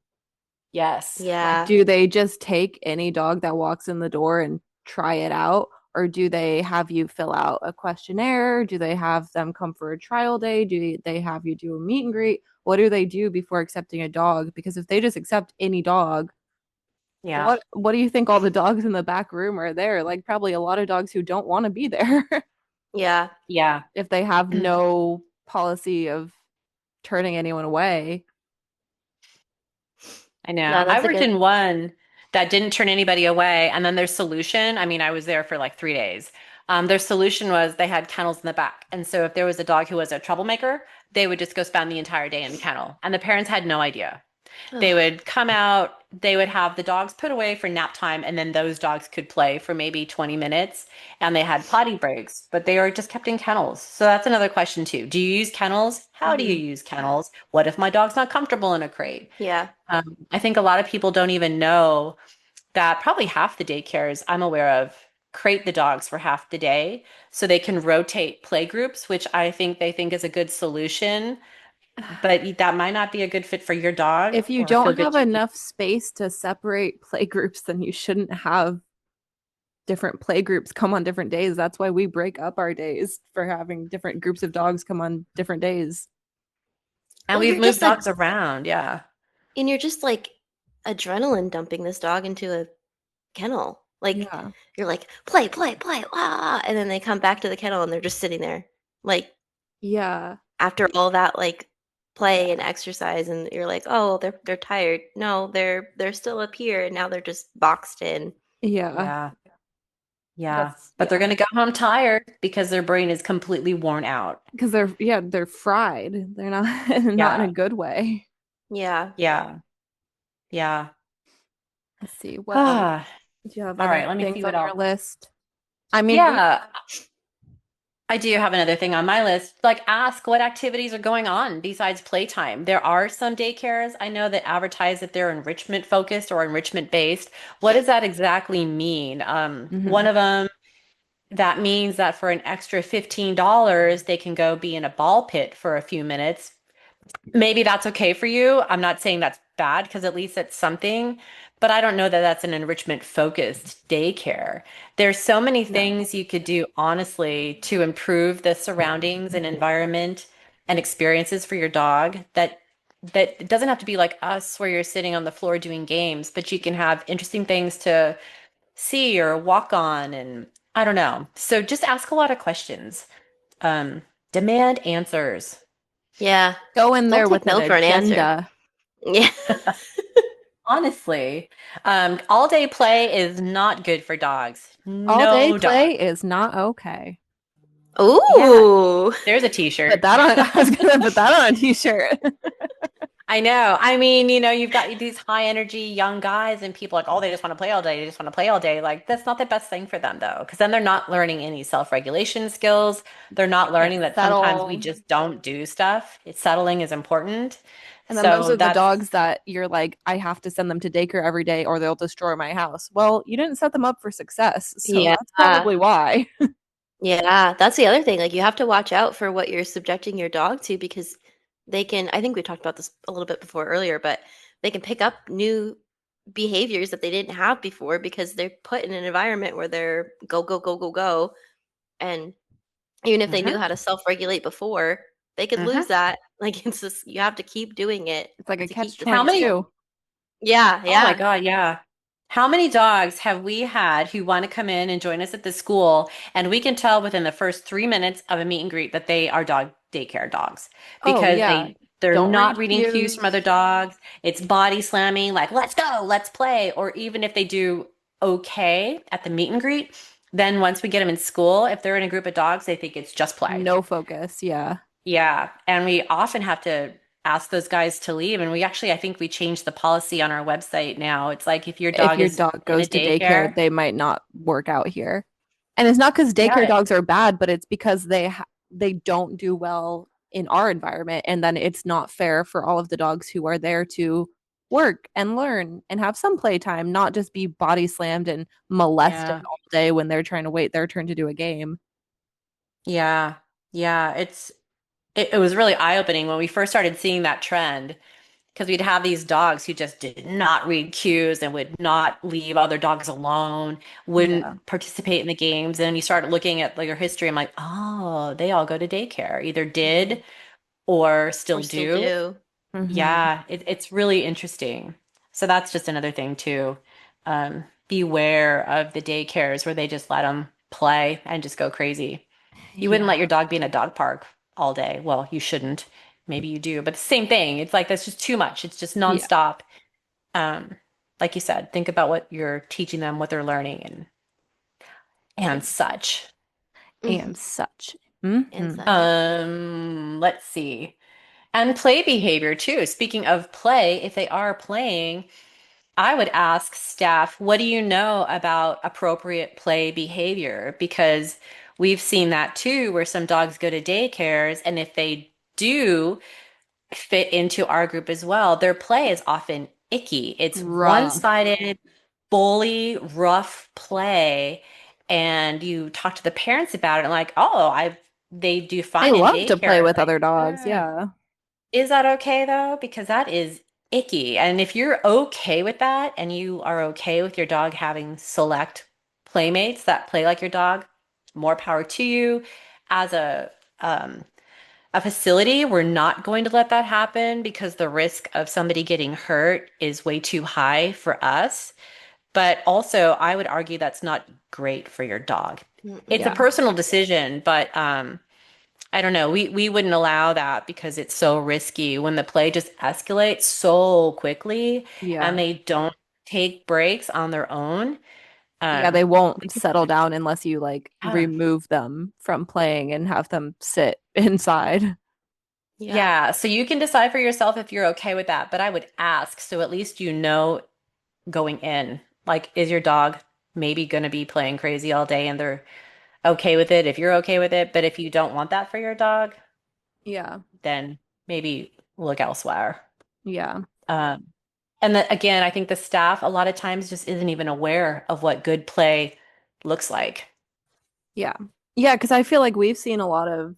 Yes. Like, Yeah. do they just take any dog that walks in the door and try it out? Or do they have you fill out a questionnaire? Do they have them come for a trial day? Do they have you do a meet and greet? What do they do before accepting a dog? Because if they just accept any dog, Yeah. what do you think all the dogs in the back room are there? Like probably a lot of dogs who don't want to be there Yeah. Yeah. if they have no policy of turning anyone away. I No, know. I that's a worked good. in one that didn't turn anybody away. And then their solution, I mean, I was there for like 3 days. Their solution was they had kennels in the back. And so if there was a dog who was a troublemaker, they would just go spend the entire day in the kennel. And the parents had no idea. They Ugh. would come out, they would have the dogs put away for nap time, and then those dogs could play for maybe 20 minutes. And they had potty breaks, but they were just kept in kennels. So that's another question too. Do you use kennels? How do you Mhm. use kennels? What if my dog's not comfortable in a crate? Yeah. I think a lot of people don't even know that probably half the daycares I'm aware of crate the dogs for half the day so they can rotate play groups, which I think they think is a good solution, but that might not be a good fit for your dog If you or feel don't good have to you. enough space to separate play groups, then you shouldn't have different play groups come on different days. That's why we break up our days for having different groups of dogs come on different days. And Well, we've moved dogs around. Yeah. you're just like adrenaline dumping this dog into a kennel. Like Yeah. you're like play, play, play, ah, and then they come back to the kennel and they're just sitting there, like Yeah. after all that like play and Yeah. exercise, and you're like, oh, they're tired. No, they're still up here, and now they're just boxed in. Yeah. Yeah. Yeah. That's But they're yeah. going to go home tired because their brain is completely worn out. Because they're fried. They're not not in a Yeah. good way. Yeah. Yeah. Yeah. Let's see. What else? Ah, Do you have all right. other Let me see things what on your else. list? I mean, we Yeah. I do have another thing on my list. Like, ask what activities are going on besides playtime. There are some daycares I know that advertise that they're enrichment focused or enrichment based. What does that exactly mean? One Mhm. of them, that means that for an extra $15, they can go be in a ball pit for a few minutes. Maybe that's okay for you. I'm not saying that's bad because at least it's something, but I don't know that that's an enrichment focused daycare. There's so many No. things you could do honestly to improve the surroundings and environment and experiences for your dog that it doesn't have to be like us where you're sitting on the floor doing games, but you can have interesting things to see or walk on and I don't know. So just ask a lot of questions. Um, Demand answers. Yeah. Go in Don't there take with an no for an answer. agenda. Yeah. Honestly, all day play is not good for dogs. All day No dog. play is not okay. Yeah, Ooh. there's a Put t-shirt. that on. I was gonna put that on a t-shirt. I know. I mean, you've got these high energy young guys and people like, oh, they just want to play all day. They just want to play all day. Like, that's not the best thing for them though, because then they're not learning any self-regulation skills. They're not They can't learning that sometimes we settle. just don't do stuff. Settling is important. And then those So are the that's, dogs that you're like, I have to send them to daycare every day or they'll destroy my house. Well, you didn't set them up for success. So Yeah. that's probably why. Yeah, that's the other thing. Like you have to watch out for what you're subjecting your dog to because they can, I think we talked about this a little bit before earlier, but they can pick up new behaviors that they didn't have before because they're put in an environment where they're go, go, go, go, go. And even if they knew Hmm. how to self-regulate before, they could lose Hmm. that. Like it's just, you have to keep doing it It's like a to keep catch the How many? same. 22. Yeah, Oh my yeah. God, yeah. How many dogs have we had who want to come in and join us at the school, and we can tell within the first 3 minutes of a meet and greet that they are dog daycare dogs Oh because yeah. they're Don't not read reading cues from other cues. dogs. It's body slamming, like let's go, let's play. Or even if they do okay at the meet and greet, then once we get them in school, if they're in a group of dogs, they think it's just play. No focus. Yeah. Yeah, and we often have to ask those guys to leave. And we actually, I think we changed the policy on our website now. It's like if your If dog your is dog in a goes to daycare, daycare, they might not work out here. And it's not because daycare yeah, dogs are bad, but it's because they don't do well in our environment, and then it's not fair for all of the dogs who are there to work and learn and have some playtime, not just be body slammed and molested yeah, all day when they're trying to wait their turn to do a game. yeah, yeah. It was really eye-opening when we first started seeing that trend because we'd have these dogs who just did not read cues and would not leave other dogs alone, Yeah. wouldn't participate in the games. And you start looking at like their history. I'm like, oh, they all go to daycare, either Mhm. did or Or still still do. do. Hmm. Yeah, it's really interesting. So that's just another thing too. Beware of the daycares where they just let them play and just go crazy. You wouldn't Yeah. let your dog be in a dog park all day. Well, you shouldn't. Maybe you do, but the same thing. It's like that's just too much. It's just Yeah. nonstop. Um, like you said, think about what you're teaching them, what they're learning, and Exactly. such. And Mhm. such. And Hmm. such. Let's see. And play behavior too. Speaking of play, if they are playing, I would ask staff, what do you know about appropriate play behavior? Because we've seen that too, where some dogs go to daycares, and if they do fit into our group as well, their play is often icky. It's Rough. one-sided, bully, rough play. And you talk to the parents about it, and like, oh, they do They fine in love to play daycare. with Like, other dogs. Yeah. is that okay though? Because that is icky. And if you're okay with that and you are okay with your dog having select playmates that play like your dog, more power to you. As um, a facility, we're not going to let that happen because the risk of somebody getting hurt is way too high for us. But also, I would argue that's not great for your dog. It's a Mm-mm. Yeah. personal decision, but I don't know. We wouldn't allow that because it's so risky when the play just escalates so quickly and Yeah. they don't take breaks on their own. Yeah, they won't We settle down unless you like yeah. remove them from playing and have them sit inside. Yeah. Yeah, so you can decide for yourself if you're okay with that, but I would ask so at least you know going in. Like, is your dog maybe going to be playing crazy all day and they're okay with it if you're okay with it? But if you don't want that for your dog, Yeah. then maybe look elsewhere. Yeah. Um, and then again, I think the staff a lot of times just isn't even aware of what good play looks like. Yeah. Yeah, because I feel like we've seen a lot of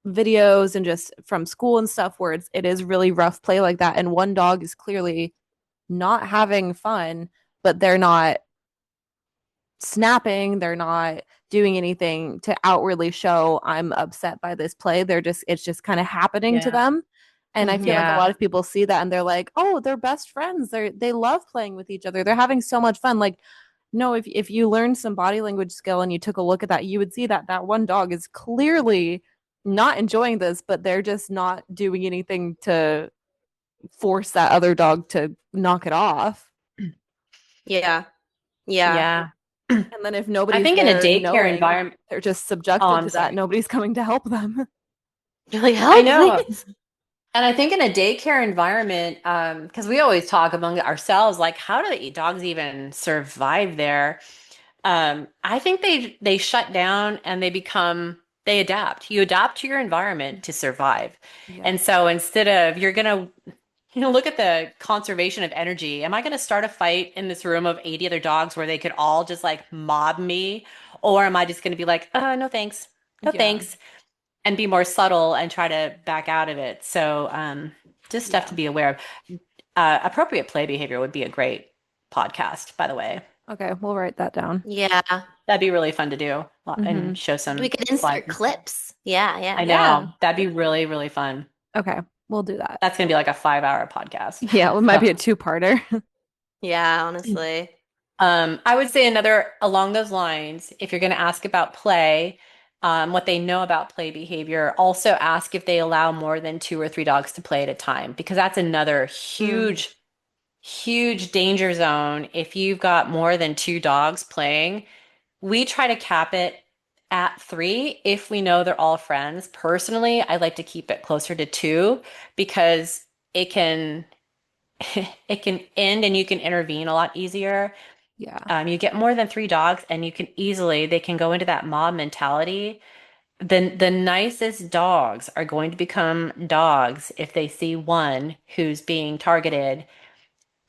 videos and just from school and stuff where it is really rough play like that, and one dog is clearly not having fun, but they're not snapping, they're not doing anything to outwardly show I'm upset by this play. It's just kind of happening to Yeah. them. And I feel Hmm. like a Yeah. lot of people see that and they're like, "Oh, they're best friends. They love playing with each other. They're having so much fun." Like, no, if you learned some body language skill and you took a look at that, you would see that that one dog is clearly not enjoying this, but they're just not doing anything to force that other dog to knock it off. Yeah. Yeah. Yeah. And then if I nobody's think in a there daycare knowing, environment, they're just oh, subjected I'm to that. sorry. Nobody's coming to help them. You're like, I help, know. please. And I think in a daycare environment, because we always talk among ourselves, like how do the dogs even survive there? I think they shut down and they adapt. You adapt to your environment to survive. Yeah. And so instead of you're gonna, look at the conservation of energy. Am I gonna start a fight in this room of 80 other dogs where they could all just like mob me? Or am I just gonna be like, no thanks. No Yeah. thanks. and be more subtle and try to back out of it. So just stuff Yeah. to be aware of. Appropriate play behavior would be a great podcast, by the way. Okay, we'll write that down. Yeah. That'd be really fun to do Mm-hmm. and show We some could slides insert and stuff. clips. Yeah, I yeah. Yeah. know. That'd be really, really fun. Okay, we'll do that. That's gonna be like a 5 hour podcast. Yeah, it might be a two-parter. Yeah, honestly. I would say another along those lines, if you're going to ask about play, what they know about play behavior, also ask if they allow more than two or three dogs to play at a time, because that's another Mm. huge, huge danger zone. If you've got more than two dogs playing, we try to cap it at three if we know they're all friends. Personally, I like to keep it closer to two because it can it can end and you can intervene a lot easier. Yeah. You get more than three dogs, and you can easily, they can go into that mob mentality. The nicest dogs are going to become dogs if they see one who's being targeted.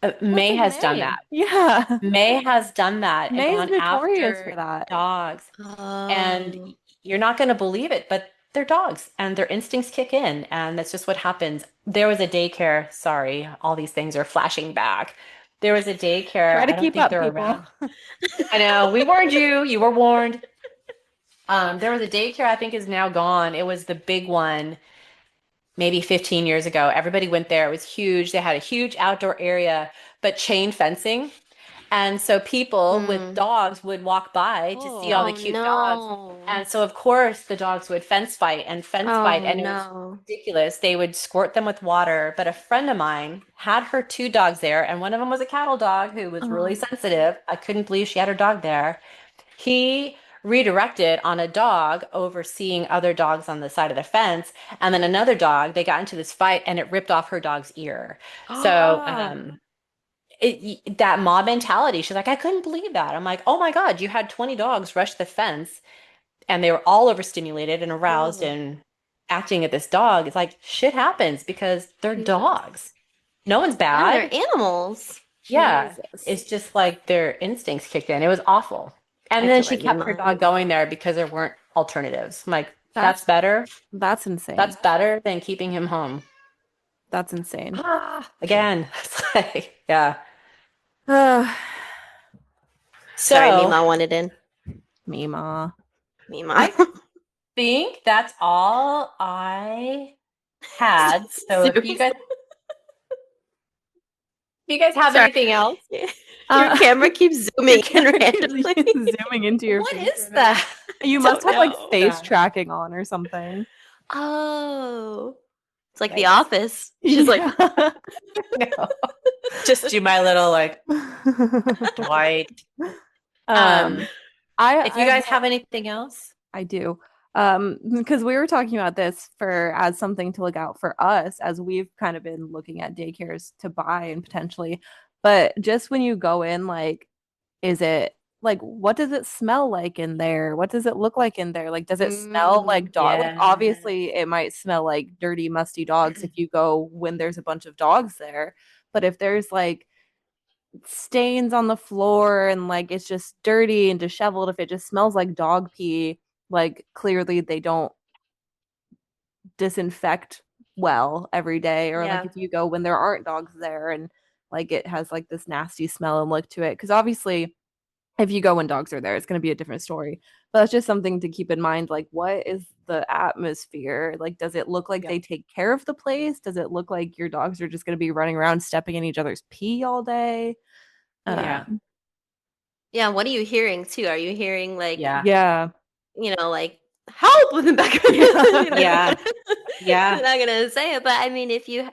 Look May at has done that. May. Yeah. May has done that and May is gone notorious for after that. dogs. And Oh. you're not going to believe it, but they're dogs and their instincts kick in. And that's just what happens. There was a daycare. Sorry, all these things are flashing back. There was a Try daycare. to I don't keep think up, they're people. around. I know. We warned you. You were warned. There was a daycare I think is now gone. It was the big one maybe 15 years ago. Everybody went there. It was huge. They had a huge outdoor area, but chain fencing. And so people with Mm. dogs would walk by to see all Oh. the Oh cute dogs. no. And so, of course, the dogs would fence fight, Oh and it was no. ridiculous. They would squirt them with water. But a friend of mine had her two dogs there, and one of them was a cattle dog who was really Oh. sensitive. I couldn't believe she had her dog there. He redirected on a dog overseeing other dogs on the side of the fence. And then another dog, they got into this fight and it ripped off her dog's ear. So, that mob mentality. She's like, I couldn't believe that. I'm like, oh my God, you had 20 dogs rush the fence and they were all overstimulated and aroused Oh. and acting at this dog. It's like shit happens because they're dogs. No one's Yeah, they're bad. animals. Yeah. Jesus. It's just like their instincts kicked in. It was awful. And I then could she write you kept her dog mine. going there because there weren't alternatives. I'm like, that's That's better. that's insane. That's better than keeping him home. That's insane. Again. It's like, yeah. Sorry, So Mima wanted in. Mima. Mima. I think that's all I had. So if you guys have Sorry. anything else, Your camera keeps zooming in randomly. Zooming into your what face is right now. that? You Don't must have like know. face Yeah. tracking on or something. Oh. It's like The Yikes. Office. She's like, No. Just do my little like Dwight. um, If you guys have anything else, I do. Because we were talking about this for as something to look out for us as we've kind of been looking at daycares to buy and potentially. But just when you go in, like, is it like what does it smell like in there? What does it look like in there? Like, does it smell like dog? Like, yeah. obviously, it might smell like dirty, musty dogs if you go when there's a bunch of dogs there. But if there's like stains on the floor and like it's just dirty and disheveled, if it just smells like dog pee, like clearly they don't disinfect well every day, or like yeah. if you go when there aren't dogs there and like it has like this nasty smell and look to it, because obviously if you go when dogs are there it's going to be a different story, but that's just something to keep in mind. Like, what is the atmosphere like? Does it look like Yeah. they take care of the place? Does it look like your dogs are just going to be running around stepping in each other's pee all day? Yeah. Yeah, what are you hearing too? Are you hearing like, Yeah. Yeah. like help with the background? Yeah. Yeah. I'm not gonna say it, but I mean, if you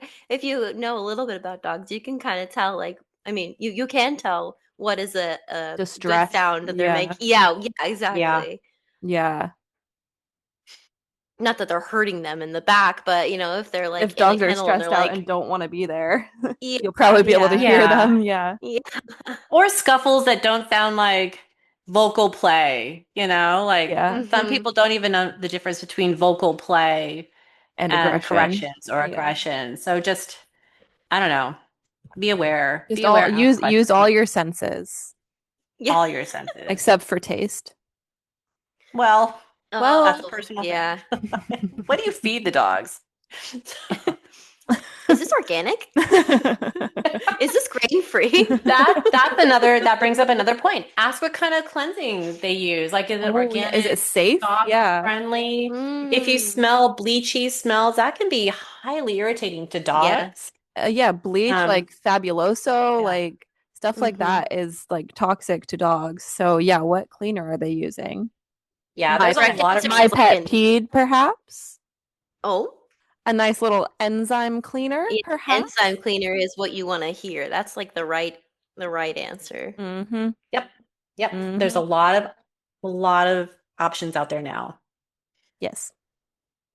know a little bit about dogs, you can kind of tell. Like, I mean, you can tell what is a good Distress. sound that they're Yeah. making. Yeah, yeah, Yeah. exactly. Yeah. Not that they're hurting them in the back, but if they're like If in a dogs are kennel and stressed they're out like, and don't want to be there, yeah, you'll probably be able to yeah, hear Yeah. them. Yeah. yeah, Or scuffles that don't sound like vocal play, like Yeah. some hmm people don't even know the difference between vocal play And and aggression. corrections or Yeah. aggression. So just, I don't know, be aware, Just be all aware, ask use all questions, your senses yeah. all your senses. except for taste. Well, That's a Oh, personal thing. yeah. What do you feed the dogs? Is this organic? Is this grain free? That brings up another point. Ask what kind of cleansing they use. Like, is it Oh, yeah. Is it organic, safe? dog Yeah. friendly? If you Mm, smell bleachy smells, that can be highly irritating to yeah. dogs. Yeah, bleach, Um, like Fabuloso, yeah. like stuff like Hmm. that is like toxic to dogs. So yeah, what cleaner are they using? Yeah, My there's a Correct lot of answer my is like pet an peed, perhaps? oh. A nice little enzyme cleaner, Yeah, enzyme perhaps? cleaner is what you want to hear. That's like the right answer. Mm-hmm. Yep. Yep. There's Mm-hmm. a lot of options out there now. Yes.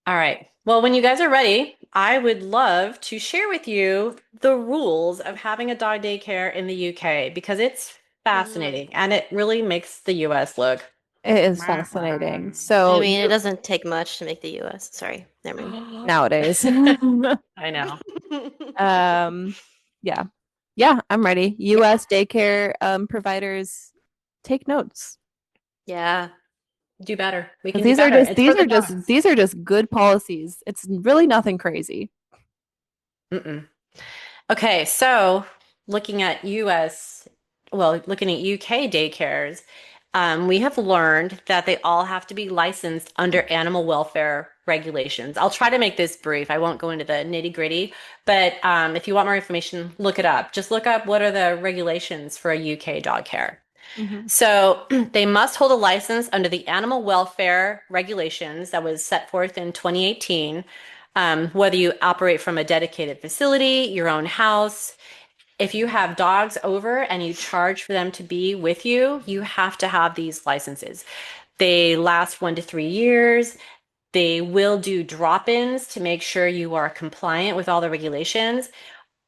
All right. Well, when you guys are ready, I would love to share with you the rules of having a dog daycare in the UK because it's Mm. fascinating and it really makes the US look. It is fascinating. I So mean, it you doesn't take much to make the US. Sorry, never mind. nowadays. I know. Um, yeah. Yeah, I'm ready. Yeah, US daycare providers take notes. Yeah, do better. We 'Cause can do better. It's for the dogs. these are just good policies. It's really nothing crazy. Mm-mm. Okay, so looking at looking at UK daycares, we have learned that they all have to be licensed under animal welfare regulations. I'll try to make this brief. I won't go into the nitty-gritty, but if you want more information, look it up. Just look up what are the regulations for a UK dog care. Hmm. So they must hold a license under the animal welfare regulations that was set forth in 2018. Whether you operate from a dedicated facility, your own house, if you have dogs over and you charge for them to be with you, you have to have these licenses. They last 1 to 3 years. They will do drop-ins to make sure you are compliant with all the regulations.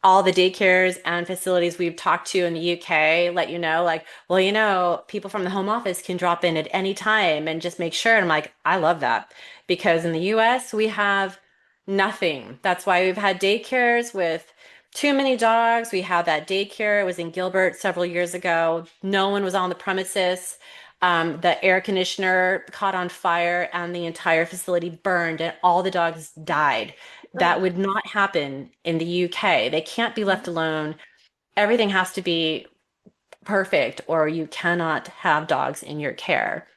All the daycares and facilities we've talked to in the UK let you know, like, well, people from the home office can drop in at any time and just make sure. And I'm like, I love that because in the US, we have nothing. That's why we've had daycares with too many dogs. We had that daycare. It was in Gilbert several years ago. No one was on the premises. The air conditioner caught on fire and the entire facility burned and all the dogs died. That would not happen in the UK. They can't be left alone. Everything has to be perfect, or you cannot have dogs in your care.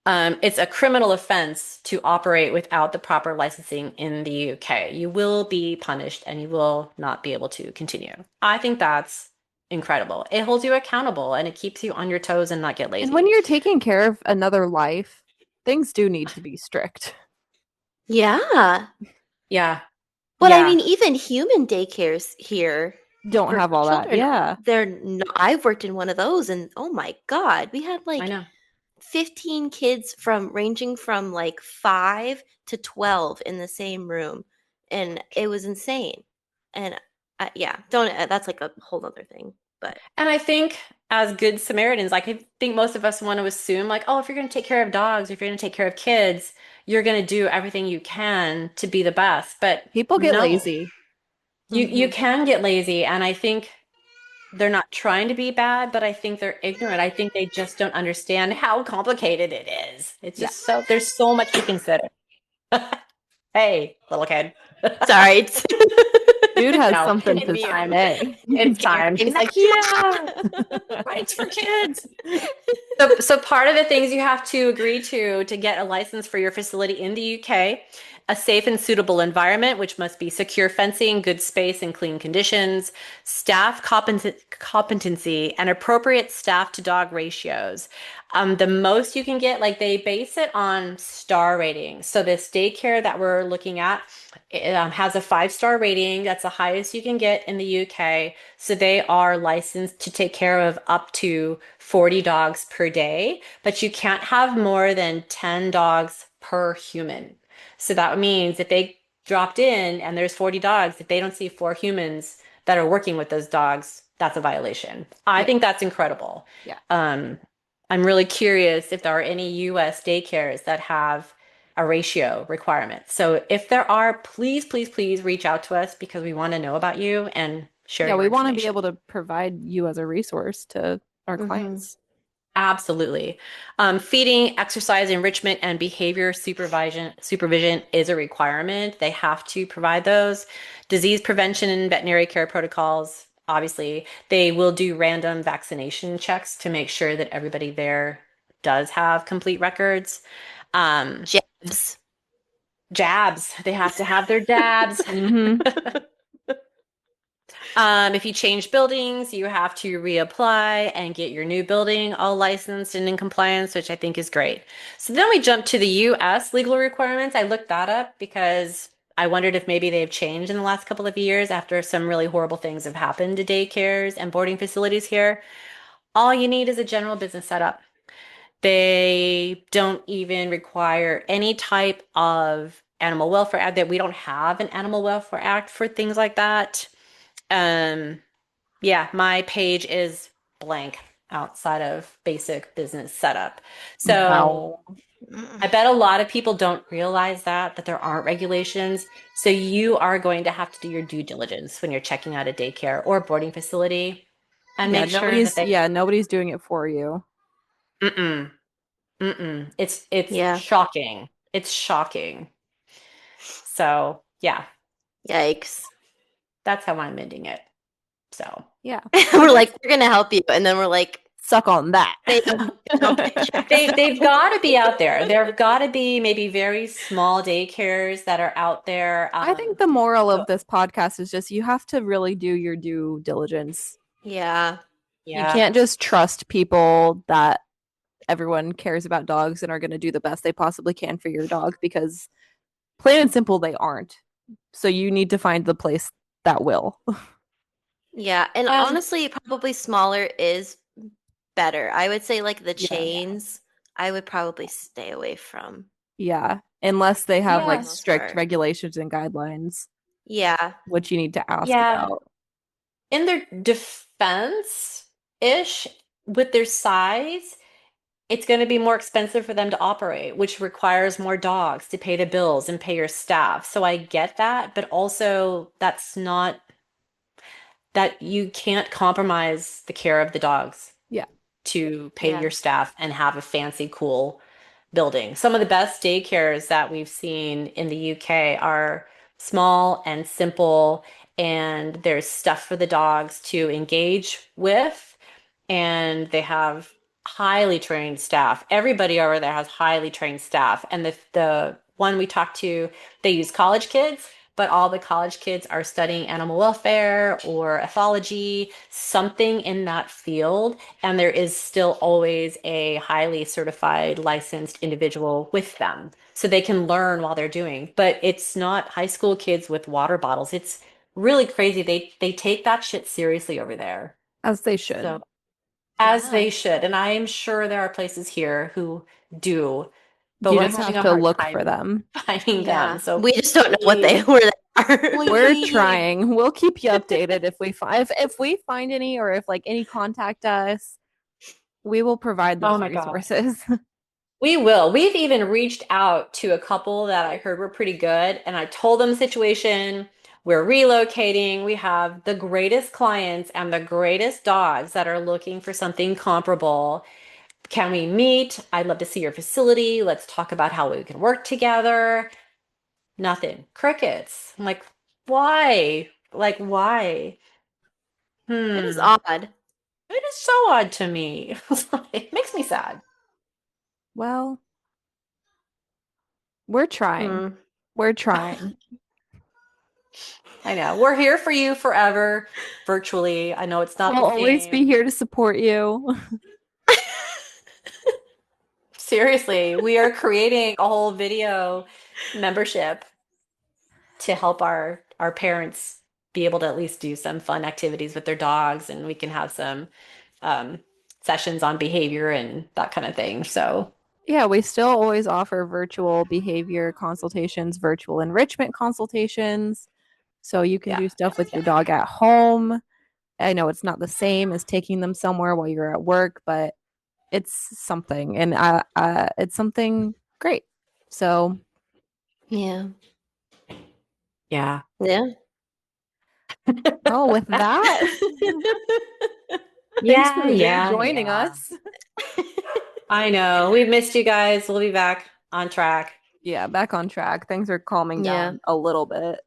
It's a criminal offense to operate without the proper licensing in the UK. You will be punished and you will not be able to continue. I think that's incredible. It holds you accountable and it keeps you on your toes and not get And when lazy. you're taking care of another life, things do need to be strict. yeah. Yeah. But I Yeah. mean, even human daycares here Don't for have all that. children, Yeah. they're no, I've worked in one of those, and oh my God, we had I like know. 15 kids from ranging from like 5 to 12 in the same room, and it was insane. And yeah, don't that's like a whole other thing. But And I think as good Samaritans, like I think most of us want to assume, like, oh, if you're going to take care of dogs, if you're going to take care of kids, you're going to do everything you can to be the best. But People get no, lazy. you hmm can get lazy. And I think they're not trying to be bad, but I think they're ignorant. I think they just don't understand how complicated it is. It's Yeah. just there's so much to consider. Hey, little kid. sorry, it's Dude has No, something it's to you. time. say. It's Get your time. name He's like, next yeah, month. rights for kids. So part of the things you have to agree to get a license for your facility in the UK, a safe and suitable environment, which must be secure fencing, good space, and clean conditions, staff competency, and appropriate staff to dog ratios. The most you can get, like they base it on star rating. So this daycare that we're looking at it, has a 5-star rating. That's the highest you can get in the UK. So they are licensed to take care of up to 40 dogs per day, but you can't have more than 10 dogs per human. So that means if they dropped in and there's 40 dogs, if they don't see 4 humans that are working with those dogs, that's a violation. I Yeah. think that's incredible. Yeah. Um, I'm really curious if there are any US daycares that have a ratio requirement. So if there are, please, please, please reach out to us because we want to know about you and share Yeah, your we want to be information. able to provide you as a resource to our hmm clients. Absolutely. Feeding, exercise, enrichment, and behavior supervision is a requirement. They have to provide those. Disease prevention and veterinary care protocols, obviously. They will do random vaccination checks to make sure that everybody there does have complete records. Um, Jabs. Jabs, they have to have their jabs. Hmm. If you change buildings, you have to reapply and get your new building all licensed and in compliance, which I think is great. So then we jump to the US legal requirements. I looked that up because I wondered if maybe they've changed in the last couple of years after some really horrible things have happened to daycares and boarding facilities here. All you need is a general business setup. They don't even require any type of animal welfare act that we don't have an animal welfare act for things like that. Um, yeah, my page is blank outside of basic business setup. So Wow. I bet a lot of people don't realize that there aren't regulations. So you are going to have to do your due diligence when you're checking out a daycare or boarding facility and Yeah, make sure that they nobody's doing it for you. mm-mm, mm-mm. It's Yeah. shocking. It's shocking. So yeah, Yikes. that's how I'm ending it. So Yeah. We're Which is like, we're gonna help you, and then we're like, suck on that. they don't take care of they've got to be out there. There have got to be maybe very small daycares that are out there. I think the moral So- of this podcast is just you have to really do your due diligence. Yeah. You yeah, can't just trust people that everyone cares about dogs and are going to do the best they possibly can for your dog because plain and simple they aren't. So you need to find the place that will. Yeah. And and honestly, probably smaller is better. I would say like the yeah, chains, I would probably stay away from Yeah, unless they have for the like yeah, most strict part. regulations and guidelines, Yeah. which you need to ask yeah. about. In their defense-ish, with their size, it's going to be more expensive for them to operate, which requires more dogs to pay the bills and pay your staff. So I get that, but also that's not that you can't compromise the care of the dogs Yeah. to pay Yeah. your staff and have a fancy, cool building. Some of the best daycares that we've seen in the UK are small and simple, and there's stuff for the dogs to engage with, and they have highly trained staff. Everybody over there has highly trained staff, and the one we talked to, they use college kids, but all the college kids are studying animal welfare or ethology, something in that field, and there is still always a highly certified licensed individual with them so they can learn while they're doing. But it's not high school kids with water bottles. It's really crazy. They take that shit seriously over there. As they should. So as Yeah. they should. And I'm sure there are places here who do, but You we're just having have a to hard look for time them. finding them. Yeah. So We just don't know what please, where they are. We're please. trying. We'll keep you updated if we find if we find any or if like any contact us, we will provide Oh those my God. resources. We will. We've even reached out to a couple that I heard were pretty good, and I told them the situation. We're relocating. We have the greatest clients and the greatest dogs that are looking for something comparable. Can we meet? I'd love to see your facility. Let's talk about how we can work together. Nothing. Crickets. I'm like, why? Like, why? It is Hmm. odd. It is so odd to me. It makes me sad. Well, we're trying. Hmm. We're trying. I know. We're here for you forever, virtually. I know it's not We'll the always same. be here to support you. Seriously, we are creating a whole video membership to help our parents be able to at least do some fun activities with their dogs, and we can have some um, sessions on behavior and that kind of thing. So, Yeah, we still always offer virtual behavior consultations, virtual enrichment consultations. So you can yeah, do yeah, stuff with yeah. your dog at home. I know it's not the same as taking them somewhere while you're at work, but it's something, and it's something great. So, Yeah. Yeah. Yeah. well, with that, thanks Yeah, for yeah, joining yeah. us. I know. We've missed you guys. We'll be back on track. Yeah, back on track. Things are calming Yeah. down a little bit.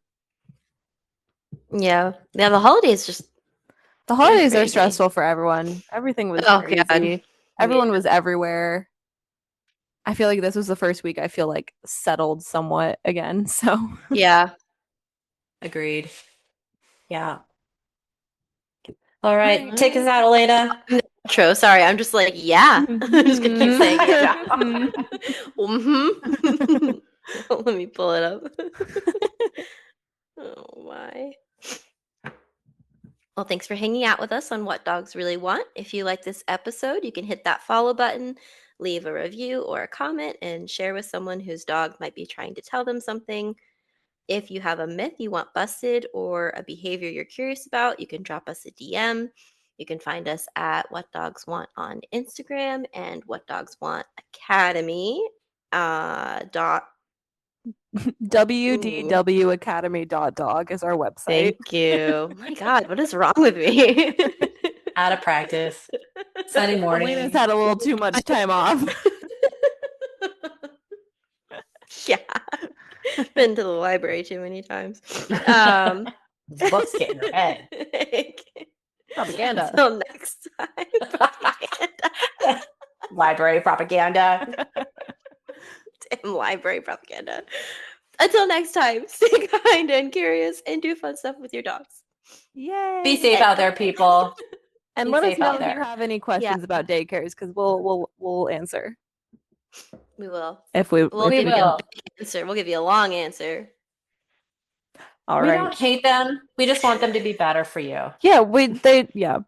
Yeah. Yeah, the holidays just The they're holidays are crazy. stressful for everyone. Everything was Oh crazy. God. Everyone was everywhere. I feel like this was the first week I feel like settled somewhat again. So Yeah. Agreed. Yeah. All right. Take us out, Elena. Intro. Sorry, I'm just like, yeah. I'm just gonna keep saying yeah. Mm-hmm. Let me pull it up. Oh my. Well, thanks for hanging out with us on What Dogs Really Want. If you like this episode, you can hit that follow button, leave a review or a comment, and share with someone whose dog might be trying to tell them something. If you have a myth you want busted or a behavior you're curious about, you can drop us a DM. You can find us at What Dogs Want on Instagram and What Dogs Want Academy. Dot. wdwacademy.dog is our website. Thank you. My God, what is wrong with me? Out of practice. Sunday morning. Elena's had a little too much time off. Yeah. Been to the library too many times. Books get in your head. Propaganda. Until next time. Propaganda. Library propaganda. Damn library propaganda. Until next time, stay kind and curious and do fun stuff with your dogs. Yay. Be safe out there, people. And Be let us safe know out if you there. have any questions about daycares because we'll answer. We will. If we We'll if give we you can. an answer. We'll give you a long answer. All We right. don't hate them. We just want them to be better for you. Yeah, yeah.